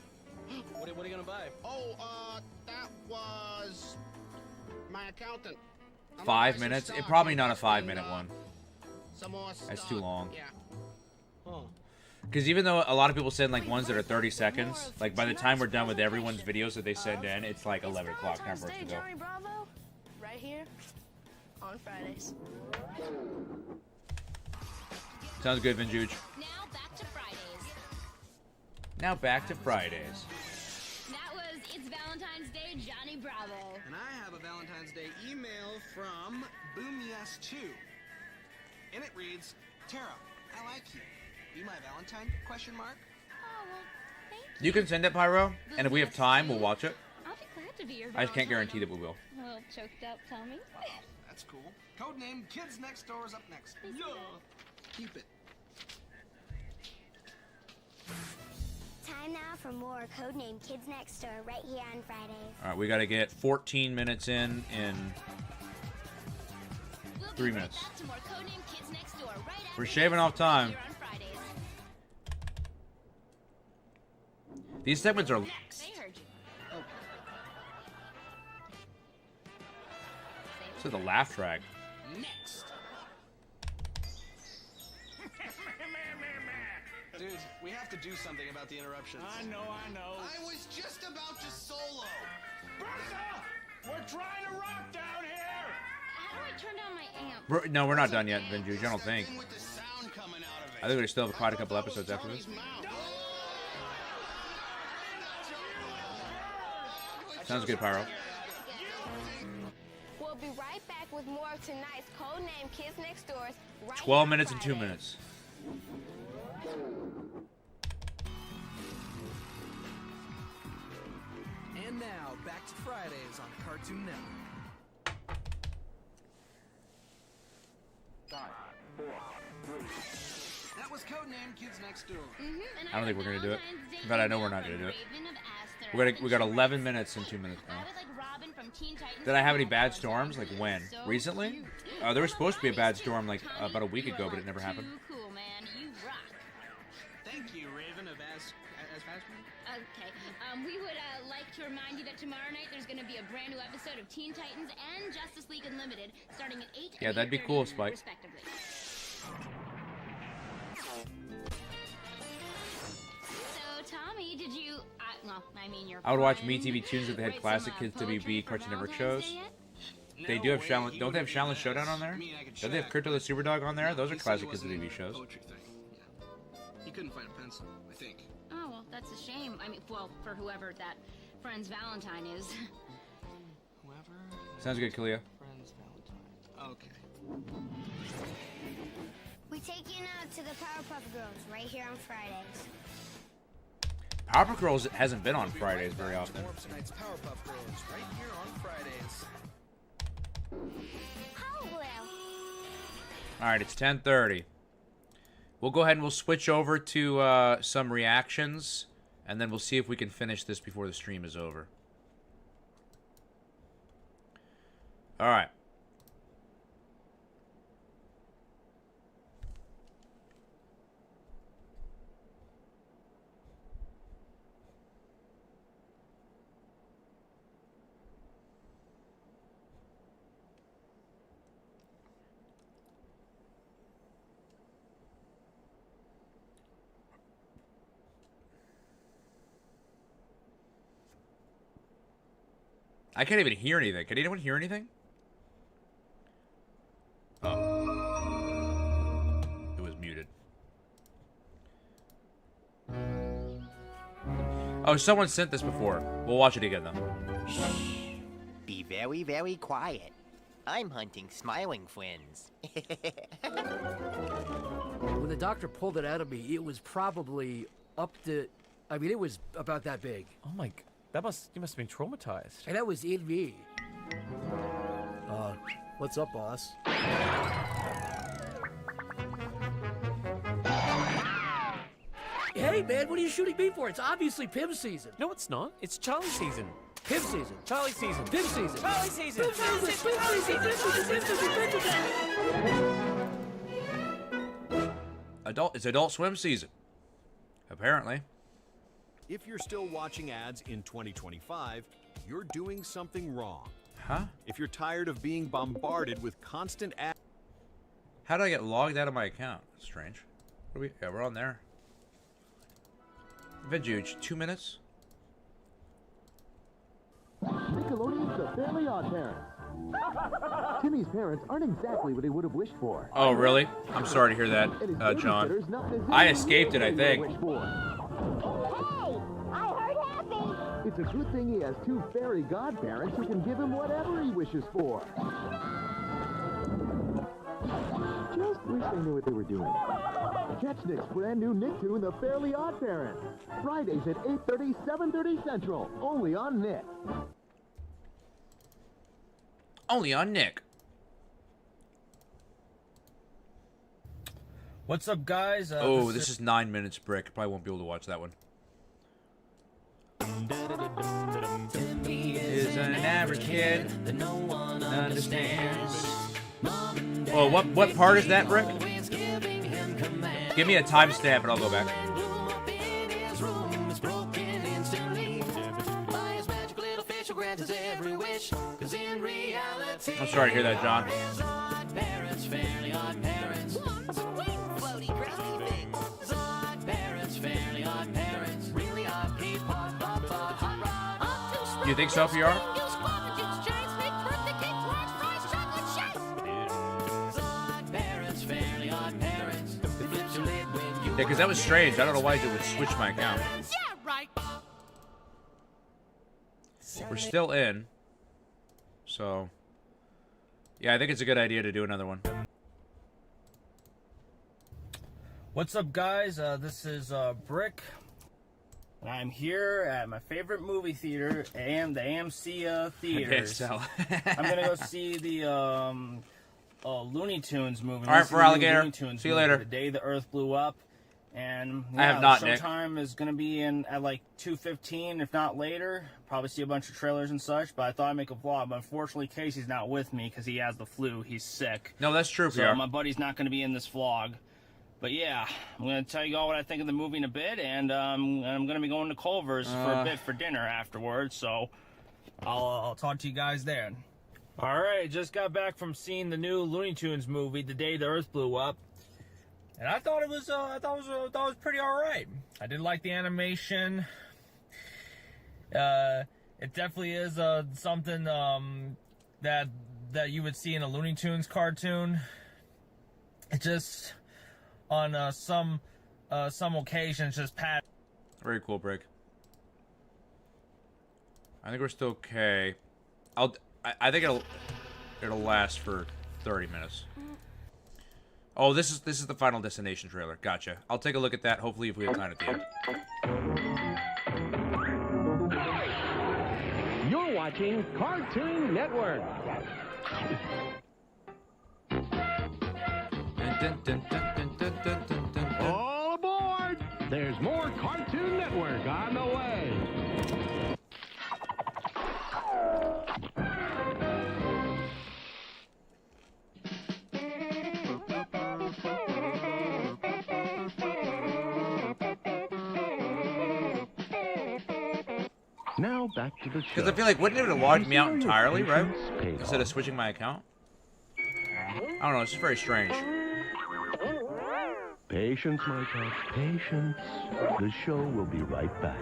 What are you gonna buy? Oh, that was my accountant. 5 minutes. It probably not a 5-minute one. Some more That's stock. too long. Yeah. Oh. Because even though a lot of people send like ones that are 30 seconds, like by the time we're done with everyone's videos that they send in, it's like 11 o'clock time for us to go. Johnny Bravo, right here on Fridays. Sounds good, Vinjuj. Now back to Fridays. Now back to Fridays. That was It's Valentine's Day, Johnny Bravo. And I have a Valentine's Day email from BoomYes2. And it reads, Tara, I like you. Be my Valentine? Question mark. Oh, well, thank You can send it, Pyro, and if we have time, we'll watch it. I'll be glad to be your I just can't Valentine. guarantee that we will. Well, choked up, Tommy. That's cool. Codename Kids Next Door is up next. Yeah. Keep it. Time now for more Codename Kids Next Door right here on Fridays. All right, we got to get 14 minutes in 3 minutes. Back to more Codename Kids Next Door right after We're shaving off time. here on Fridays. These segments are... They heard you. This is the laugh track. Next. Dude, we have to do something about the interruptions. I know. I was just about to solo. Bertha! We're trying to rock down here! How do I turn down my amp? No, we're not done yet, Vinjuj. I don't think. With the sound coming out of it. I think we still have quite a couple episodes after this. Sounds good, Pyro. We'll be right back with more of tonight's Codename Kids Next Doors. Right 12 here minutes on and 2 Fridays. minutes. And now, back to Fridays on Cartoon Network. 5, 4, 3. That was Codename Kids Next Door. I don't think we're going to do it. But I know we're not going to do it. We got 11 minutes and 2 minutes now. Did I have any bad storms? Like when? Recently? There was supposed to be a bad storm like about a week ago, but it never happened. Cool, man. You rock. Thank you, Raven of As Fashman. Okay. We would like to remind you that tomorrow night there's going to be a brand new episode of Teen Titans and Justice League Unlimited starting at 8 Yeah, and that'd be 8:30 cool, Spike. respectively. So, Tommy, did you... your I would watch friend MeTV Tunes if they had write classic some, Kids poetry WB for Cartoon Network Valentine's shows. Day yet? They do have Shaolin. Don't they have Shaolin Showdown on there? Don't they have Crypto the Superdog on there? Those are He said classic it Kids wasn't WB a shows. poetry thing. Yeah. He couldn't find a pencil, I think. Oh, well, that's a shame. I mean, well, for whoever that friend's Valentine is. Whoever. Sounds good, Kalia. Friend's Valentine. Okay. We take you now to the Powerpuff Girls right here on Fridays. Powerpuff Girls hasn't been on Fridays very often. More of tonight's Powerpuff Girls right here on Fridays. All right, it's 10:30. We'll go ahead and we'll switch over to some reactions, and then we'll see if we can finish this before the stream is over. All right. I can't even hear anything. Can anyone hear anything? Oh. It was muted. Oh, someone sent this before. We'll watch it again, though. Shh. Be very, very quiet. I'm hunting smiling twins. When the doctor pulled it out of me, it was probably up to... I mean, it was about that big. Oh my... You must have been traumatized. And that was in me. What's up, boss? Hey, man, what are you shooting me for? It's obviously Pim season. No, it's not. It's Charlie season. Pim season. Charlie season. Pim season. Charlie season. Pim season. Pim season. Pim season. It's Adult Swim season. Apparently. If you're still watching ads in 2025, you're doing something wrong. Huh? If you're tired of being bombarded with constant ads. How did I get logged out of my account? That's strange. What are we? Yeah, we're on there. Vintage, 2 minutes. Nickelodeon's The Fairly Odd Parents. Timmy's parents aren't exactly what he would have wished for. Oh, really? I'm sorry to hear that, John. I escaped it, I think. Hey, I heard Happy. It's a good thing he has two fairy godparents who can give him whatever he wishes for. Just wish they knew what they were doing. Catch Nick's brand new Nicktoon, The Fairly Odd Parents. Fridays at 8:30, 7:30 Central. Only on Nick. Only on Nick. What's up, guys? Oh, this is 9 minutes, Brick. Probably won't be able to watch that one. Timmy is an average kid that no one understands. Oh, what part is that, Brick? Give me a timestamp and I'll go back. I'm sorry to hear that, John. You think so, PR? Yeah, because that was strange. I don't know why it would switch my account. We're still in. So, yeah, I think it's a good idea to do another one. What's up, guys? This is Brick. I'm here at my favorite movie theater, the AMC Theaters. I'm gonna go see the Looney Tunes movie. All right, for Alligator. See you later. The Day the Earth Blew Up. And yeah, I have not, the showtime is going to be in at like 2:15, if not later. Probably see a bunch of trailers and such, but I thought I'd make a vlog. But unfortunately, Casey's not with me because he has the flu. He's sick. No, that's true, So PR. my buddy's not going to be in this vlog. But yeah, I'm going to tell you all what I think of the movie in a bit, and I'm going to be going to Culver's for a bit for dinner afterwards. So I'll talk to you guys there. All right, just got back from seeing the new Looney Tunes movie, The Day the Earth Blew Up. And I thought it was pretty all right. I did like the animation. It definitely is something that you would see in a Looney Tunes cartoon. It just on some occasions just pat. Very cool, Brick. I think we're still okay. I think it'll last for 30 minutes. Oh, this is the Final Destination trailer. Gotcha. I'll take a look at that. Hopefully, if we have time at the end. You're watching Cartoon Network. All aboard! There's more Cartoon Network on the way. Now back to the show. Because I feel like, wouldn't it have logged me out entirely, right? Instead of switching my account? I don't know, it's just very strange. Patience, my child, patience. The show will be right back.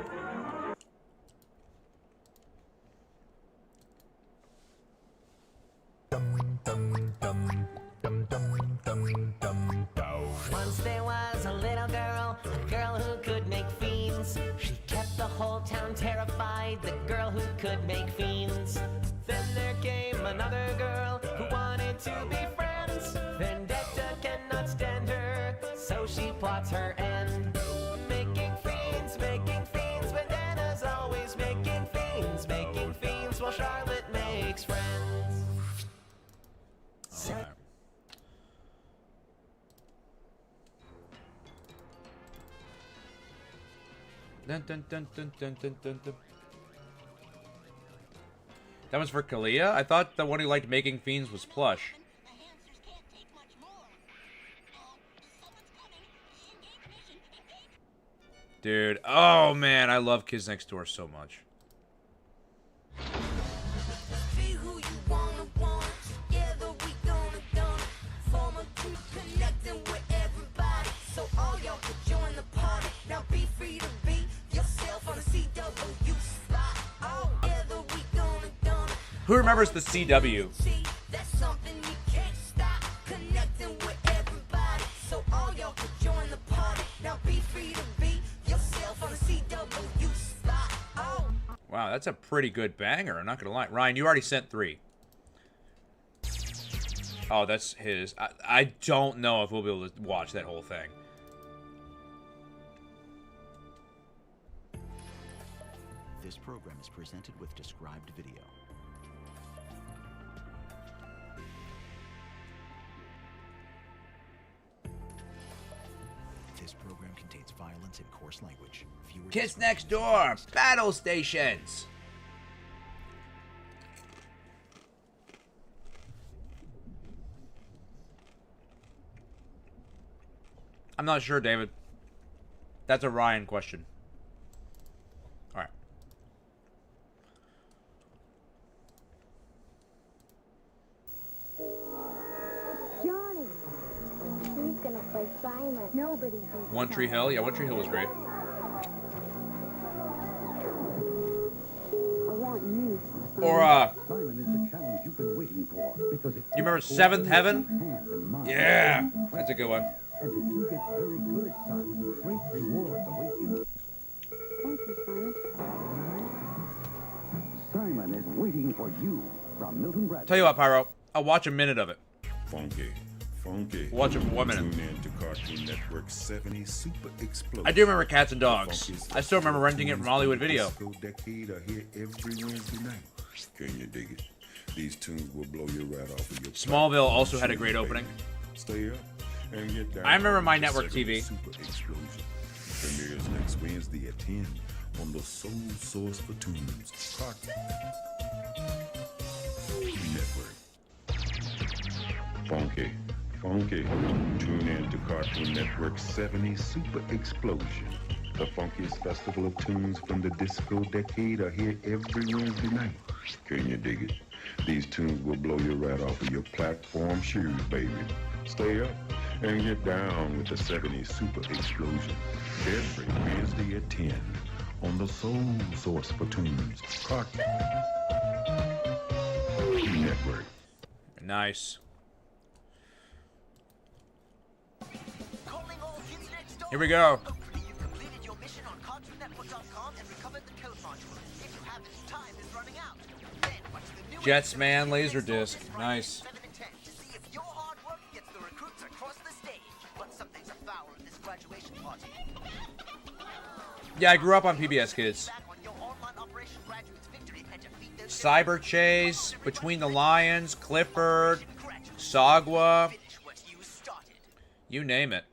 Once there was a little girl, a girl who could make fiends. She kept the whole town terrified, the girl who could make fiends. Then there came another girl who wanted to be friends. Vendetta cannot stand her, so she plots her end. Making fiends, Vendetta's always making fiends while Charlotte makes friends. Okay. Dun, dun, dun, dun, dun, dun, dun, dun. That was for Kalia? I thought the one who liked making fiends was Plush. Dude, oh man, I love Kids Next Door so much. Be who you Who remembers the CW? That's something you can't stop. Connecting with everybody. So all y'all can join the party. Now be free to be yourself on the CW spot. Oh. Wow, that's a pretty good banger. I'm not gonna lie. Ryan, you already sent 3. Oh, that's his. I don't know if we'll be able to watch that whole thing. This program is presented with described video. This program contains violence and coarse language. Viewer Kids Next Door, battle stations. I'm not sure, David. That's a Ryan question. All right. Johnny. He's gonna play Simon. Nobody beats One Tree Hill. Yeah, One Tree Hill was great. I want you. Or, Simon is the challenge you've been waiting for because it you remember Seventh Heaven? Yeah, that's a good one. And if you get very good at Simon, great rewards await you. Thank you, Simon. Simon is waiting for you from Milton Bradley. Tell you what, Pyro, I'll watch a minute of it. Funky. Watch it for 1 minute. Tune in to Cartoon Network 70 Super Explosion. I do remember Cats and Dogs. I still remember renting it from Hollywood Video. Decade are here every Wednesday night. Can you dig it? These tunes will blow you right off of your Smallville also had a great opening. Stay up and get down. I remember my network TV. Super Explosion premieres next Wednesday at 10 on the sole source for tunes. Cartoon Network. Funky. Tune in to Cartoon Network 70 Super Explosion. The funkiest festival of tunes from the disco decade are here every Wednesday night. Can you dig it? These tunes will blow you right off of your platform shoes, baby. Stay up and get down with the 70 Super Explosion every Wednesday at 10 on the sole source for tunes. Cartoon Network. Nice. Here we go. Jetsman Laserdisc. Nice. Yeah, I grew up on PBS Kids. Cyber Chase, Between the Lions, Clifford, Sagwa. You name it.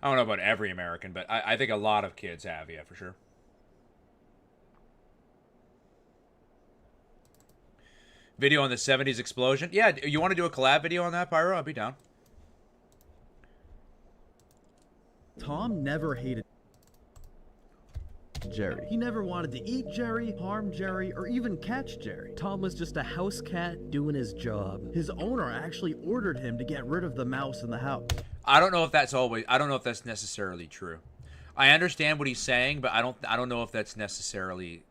I don't know about every American, but I think a lot of kids have, yeah, for sure. Video on the 70s explosion. Yeah, you want to do a collab video on that, Pyro? I'll be down. Tom never hated Jerry. He never wanted to eat Jerry, harm Jerry, or even catch Jerry. Tom was just a house cat doing his job. His owner actually ordered him to get rid of the mouse in the house. I don't know if that's necessarily true. I understand what he's saying, but I don't know if that's necessarily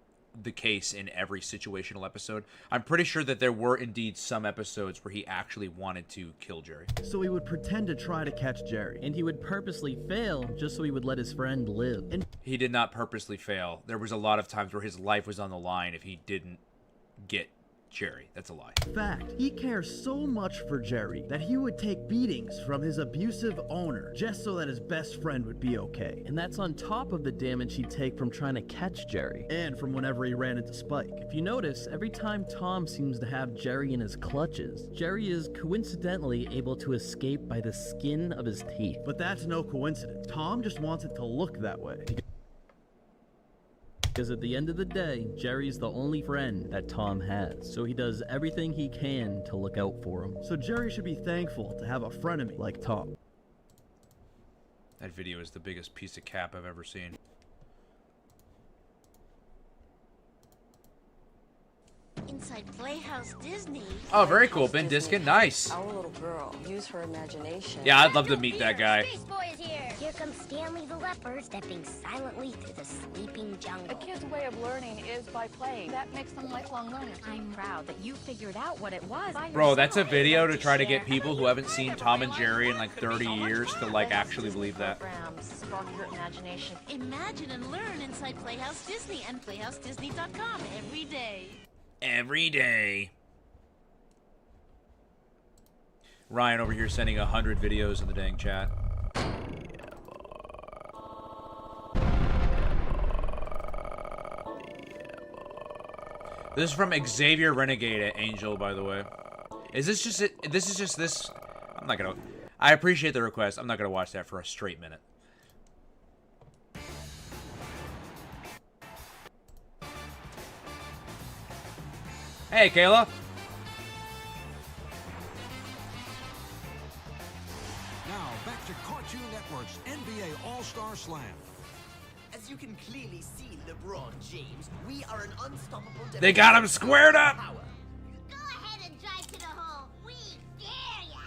the case in every situational episode. I'm pretty sure that there were indeed some episodes where he actually wanted to kill Jerry. So he would pretend to try to catch Jerry, and he would purposely fail just so he would let his friend live. And he did not purposely fail. There was a lot of times where his life was on the line if he didn't get Jerry. That's a lie. In fact, he cares so much for Jerry that he would take beatings from his abusive owner just so that his best friend would be okay. And that's on top of the damage he'd take from trying to catch Jerry and from whenever he ran into Spike. If you notice, every time Tom seems to have Jerry in his clutches, Jerry is coincidentally able to escape by the skin of his teeth. But that's no coincidence. Tom just wants it to look that way. Because at the end of the day, Jerry's the only friend that Tom has, so he does everything he can to look out for him. So Jerry should be thankful to have a frenemy like Tom. That video is the biggest piece of cap I've ever seen. Inside Playhouse Disney. Oh, very cool. Ben Diskin, nice. Our little girl, use her imagination. Yeah, I'd love to meet that guy. Space Boy is here. Here comes Stanley the leopard, stepping silently through the sleeping jungle. A kid's way of learning is by playing. That makes them lifelong learners. I'm proud that you figured out what it was. Bro, that's a video to try to get people who haven't seen Tom and Jerry in like 30 years to like actually believe that. Spark your imagination. Imagine and learn inside Playhouse Disney and PlayhouseDisney.com every day. Every day. Ryan over here sending 100 videos in the dang chat. This is from Xavier Renegade at Angel, by the way. Is this just it? This is just this. I'm not gonna. I appreciate the request. I'm not gonna watch that for a straight minute. Hey, Kayla. Now back to Cartoon Network's NBA All-Star Slam. As you can clearly see, LeBron James, we are an unstoppable. They got him squared up. Power. Go ahead and drive to the hole. We dare ya.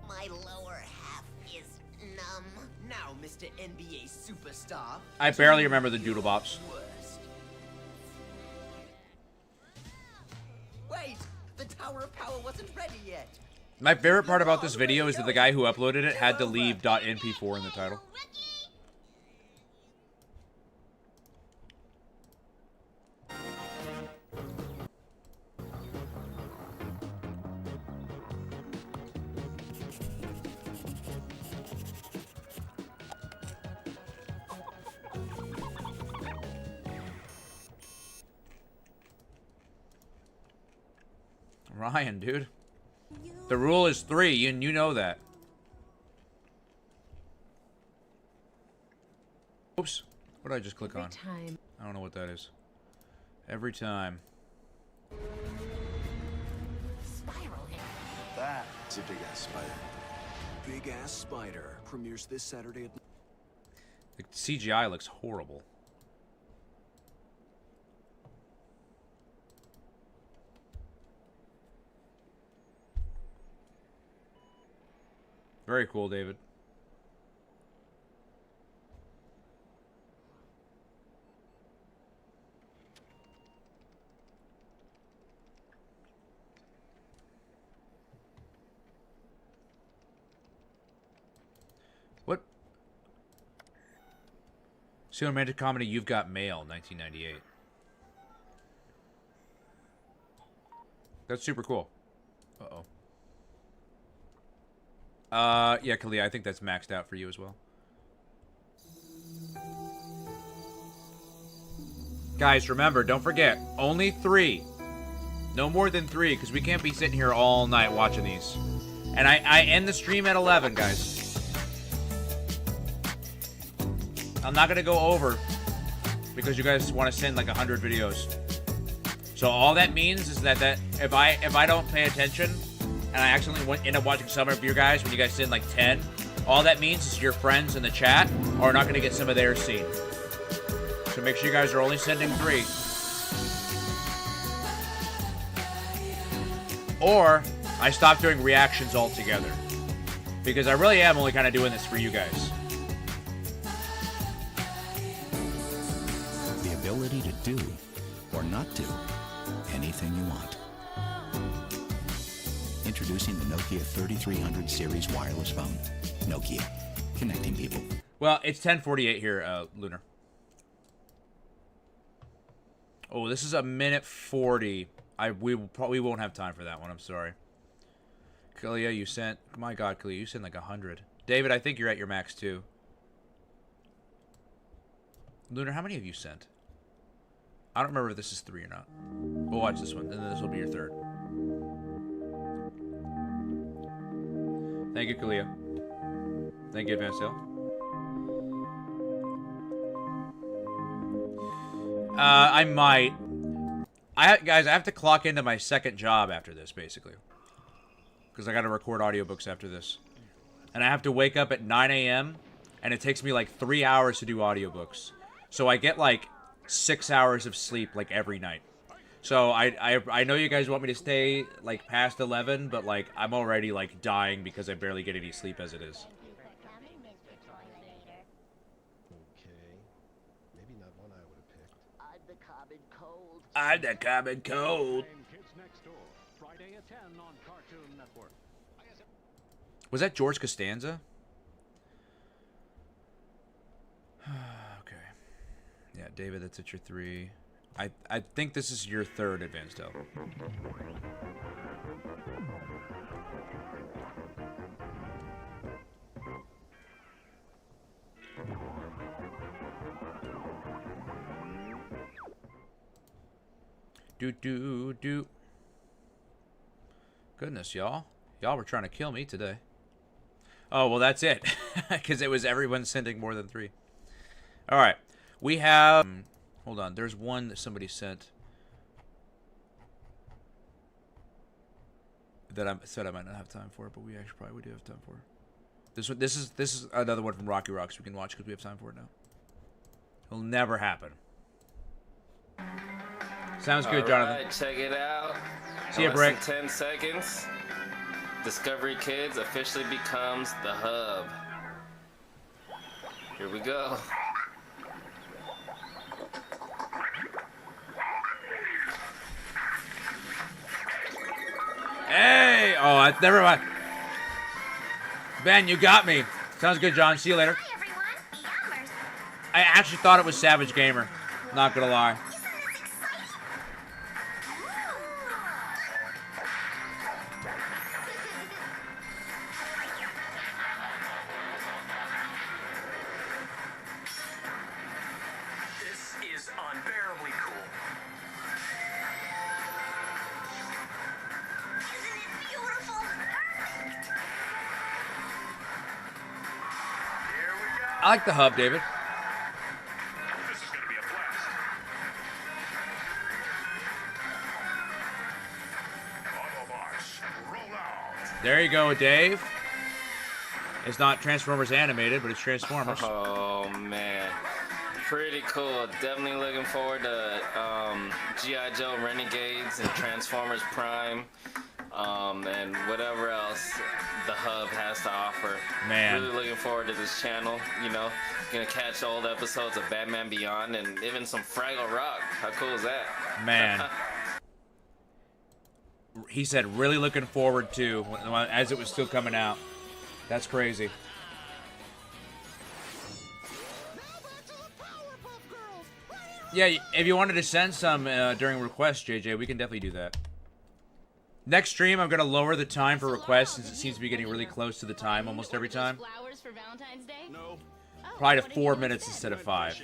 My lower half is numb. Now, Mr. NBA superstar. I barely remember the Doodle Bops. Wait, the Tower of Power wasn't ready yet. My favorite part about this video is that the guy who uploaded it had to leave .mp4 in the title. Ryan, dude. The rule is 3, and you know that. Oops. What did I just click on? Time. I don't know what that is. Every time. That's a big-ass spider. Big-ass Spider premieres this Saturday at... The CGI looks horrible. Very cool, David. What? Romantic comedy, You've Got Mail, 1998. That's super cool. Uh-oh. Yeah, Kalia, I think that's maxed out for you as well. Guys, remember, don't forget, only 3. No more than 3, because we can't be sitting here all night watching these. And I end the stream at 11, guys. I'm not going to go over, because you guys want to send like 100 videos. So all that means is that if I don't pay attention, and I accidentally end up watching some of your guys when you guys send like 10, all that means is your friends in the chat are not going to get some of their seen. So make sure you guys are only sending 3. Or I stop doing reactions altogether. Because I really am only kind of doing this for you guys. The ability to do or not do anything you want. Introducing the Nokia 3300 series wireless phone. Nokia, connecting people. Well, it's 10:48 here, Lunar. Oh, this is a minute 40. We probably won't have time for that one. I'm sorry. Kalia, you sent... My God, Kalia, you sent like 100. David, I think you're at your max too. Lunar, how many have you sent? I don't remember if this is 3 or not. We'll watch this one, and then this will be your 3rd. Thank you, Kalia. Thank you, Advanced Hill. I might. Guys, I have to clock into my 2nd job after this, basically. Because I got to record audiobooks after this. And I have to wake up at 9 a.m. And it takes me like 3 hours to do audiobooks. So I get like 6 hours of sleep like every night. So I know you guys want me to stay like past 11, but like I'm already like dying because I barely get any sleep as it is. I'm the common cold. Was that George Costanza? Okay. Yeah, David, that's at your 3. I think this is your 3rd advanced L. Do. Goodness, y'all. Y'all were trying to kill me today. Oh, well, that's it. Because it was everyone sending more than 3. All right. We have... hold on. There's one that somebody sent that I said I might not have time for, but we actually probably do have time for. This is another one from Rocky Rocks we can watch because we have time for it now. It'll never happen. Sounds good, Jonathan. Alright, check it out. See ya, In Brick. less than 10 seconds, Discovery Kids officially becomes the hub. Here we go. Hey! Oh, never mind. Ben, you got me. Sounds good, John. See you later. I actually thought it was Savage Gamer. Not gonna lie. This is unbearably cool. Isn't it beautiful? Perfect. I like the hub, David. This is gonna be a blast. Autobots, roll out. There you go, Dave. It's not Transformers animated, but it's Transformers. Oh man, pretty cool. Definitely looking forward to G.I. Joe Renegades and Transformers Prime, and whatever else the hub has to offer. Man. Really looking forward to this channel. You know, gonna catch old episodes of Batman Beyond and even some Fraggle Rock. How cool is that? Man. He said really looking forward to, as it was still coming out. That's crazy. Yeah, if you wanted to send some during requests, JJ, we can definitely do that. Next stream, I'm going to lower the time for requests since it seems to be getting really close to the time almost every time. Flowers for Valentine's Day? No. Probably to 4 minutes instead of 5.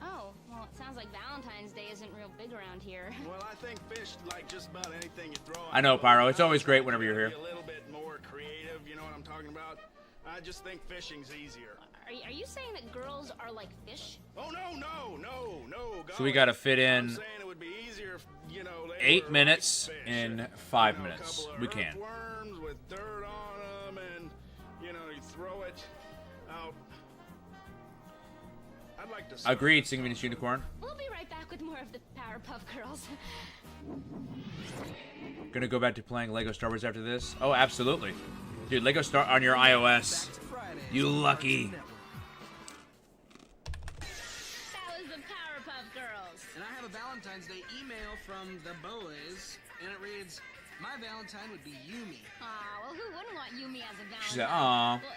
Oh, well, it sounds like Valentine's Day isn't real big around here. Well, I think fish like just about anything you throw. I know, Pyro. It's always great whenever you're here. A little bit more creative, you know what I'm talking about? I just think fishing's easier. Are you saying that girls are like fish? Oh no. So we got to fit in saying it would be easier if, you know, 8 minutes in 5 minutes. We can. Worms with dirt on them, and you know, you throw it out. I'd like to. Agreed, Sing Venus Unicorn. We'll be right back with more of the Powerpuff Girls. Gonna go back to playing Lego Star Wars after this? Oh, absolutely. Dude, Lego Star on your iOS. You lucky. That was the Powerpuff Girls. And I have a Valentine's Day email from the boys, and it reads, "My Valentine would be Yumi." Aw, well, who wouldn't want Yumi as a Valentine? She said, "Aw." Well,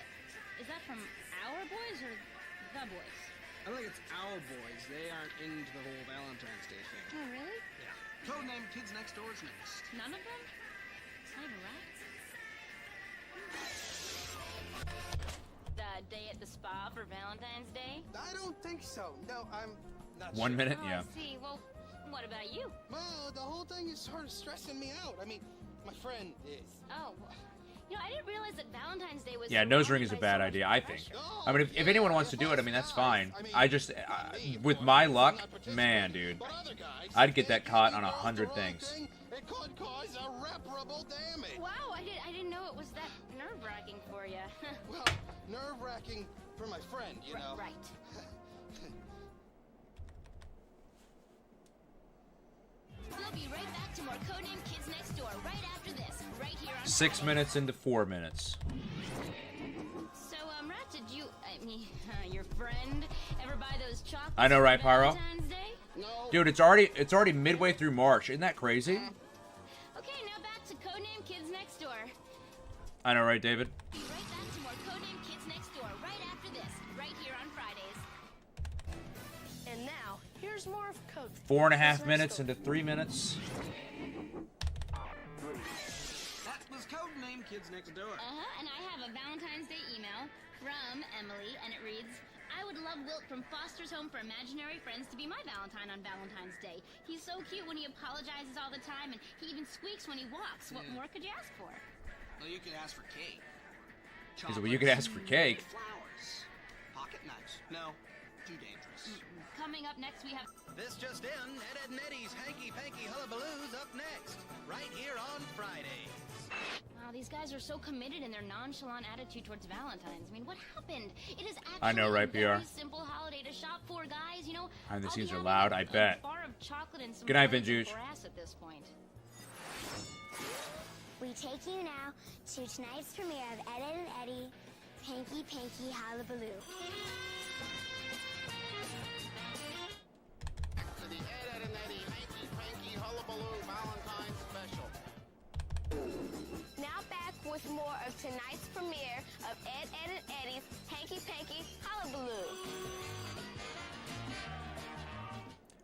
is that from our boys or the boys? I think it's our boys. They aren't into the whole Valentine's Day thing. Oh, really? Yeah. Codename Kids Next Door is next. None of them? Not even right? The day at the spa for Valentine's Day? I don't think so. No, I'm not 1 minute, Oh, yeah. I see. Well, what about you? Well, the whole thing is sort of stressing me out. I mean, my friend is. Oh, well, you know, I didn't realize that Valentine's Day was... Yeah, nose ring is a bad idea, I think. I mean, if anyone wants to do it, I mean, that's fine. I just, with my luck, man, dude, I'd get that caught on 100 things. It could cause irreparable damage. Wow, I didn't know it was that nerve-wracking for you. Well, nerve-wracking for my friend, you know. Right. We'll be right back to more Codename Kids Next Door right after this, right here on 6 minutes into 4 minutes. So, Rat, did you, your friend, ever buy those chocolates? I know, right, for Pyro? Valentine's Day? Dude, it's already midway through March. Isn't that crazy? Okay, now back to Codename Kids Next Door. I know, right, David? Be right back to more Codename Kids Next Door right after this, right here on Fridays. And now, here's more of Code. 4.5 minutes into 3 minutes. That was Codename Kids Next Door. And I have a Valentine's Day email from Emily, and it reads, I would love Wilt from Foster's Home for Imaginary Friends to be my Valentine on Valentine's Day. He's so cute when he apologizes all the time, and he even squeaks when he walks. What more could you ask for? Well, you could ask for cake. He said, well, you could ask for cake. Flowers. Pocket knives. No, too dangerous. Coming up next, we have... This just in, Ed and Eddie's Hanky Panky Hullabaloo's up next, right here on Fridays. Wow, these guys are so committed in their nonchalant attitude towards Valentine's. I mean, what happened? It is actually I know, right, a very PR? simple holiday to shop for, guys. You know, Behind the I'll scenes be are having loud, a I bet. bar of chocolate and some Good night, friends and Vinjuge. grass at this point. We take you now to tonight's premiere of Ed, Ed and Eddie, Hanky Panky Hullabaloo. To the Ed and Eddie Hanky Panky Hullabaloo Valentine's Special. Now back with more of tonight's premiere of Ed, Ed and Eddie's Hanky Panky Hullabaloo.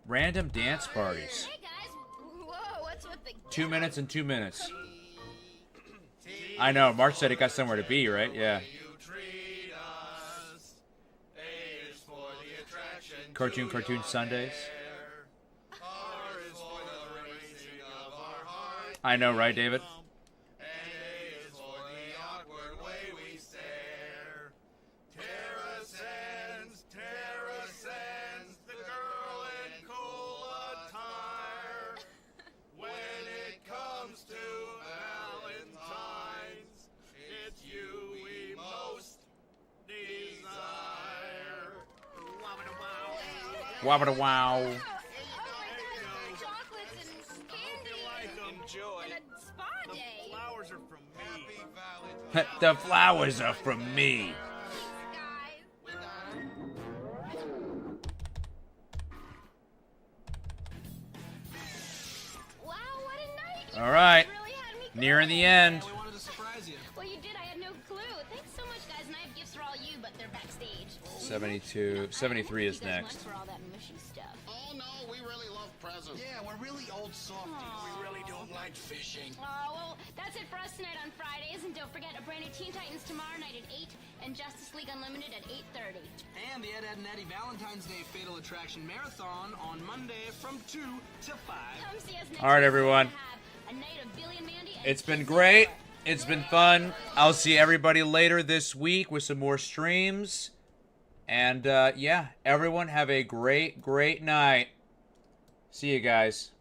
Random dance parties. Hey, guys. Whoa, what's with the... 2 minutes and 2 minutes. I know, Mark said it got somewhere to be, right? Yeah. Cartoon Sundays. I know, right, David? Wabba wow. Chocolates and candy. Enjoy. And a spa day. Flowers are from me. The flowers are from me. Wow, what a night. All right. Really had me Nearing the end. We wanted to surprise you. Well, you did. I had no clue. Thanks so much, guys. And I have gifts for all you, but they're backstage. 72, 73 is Thank you guys next. much for all that mushy stuff. Oh no, we really love presents. Yeah, we're really old softies. We really don't like fishing. Oh, well, that's it for us tonight on Fridays. And don't forget, a brand new Teen Titans tomorrow night at 8 and Justice League Unlimited at 8:30. And the Ed, Ed and Eddie Valentine's Day Fatal Attraction Marathon on Monday from 2 to 5. Come see us next All right, week. everyone. We're gonna have a night of Billy and Mandy and It's been great. It's been fun. I'll see everybody later this week with some more streams. And yeah, everyone have a great, great night. See you guys.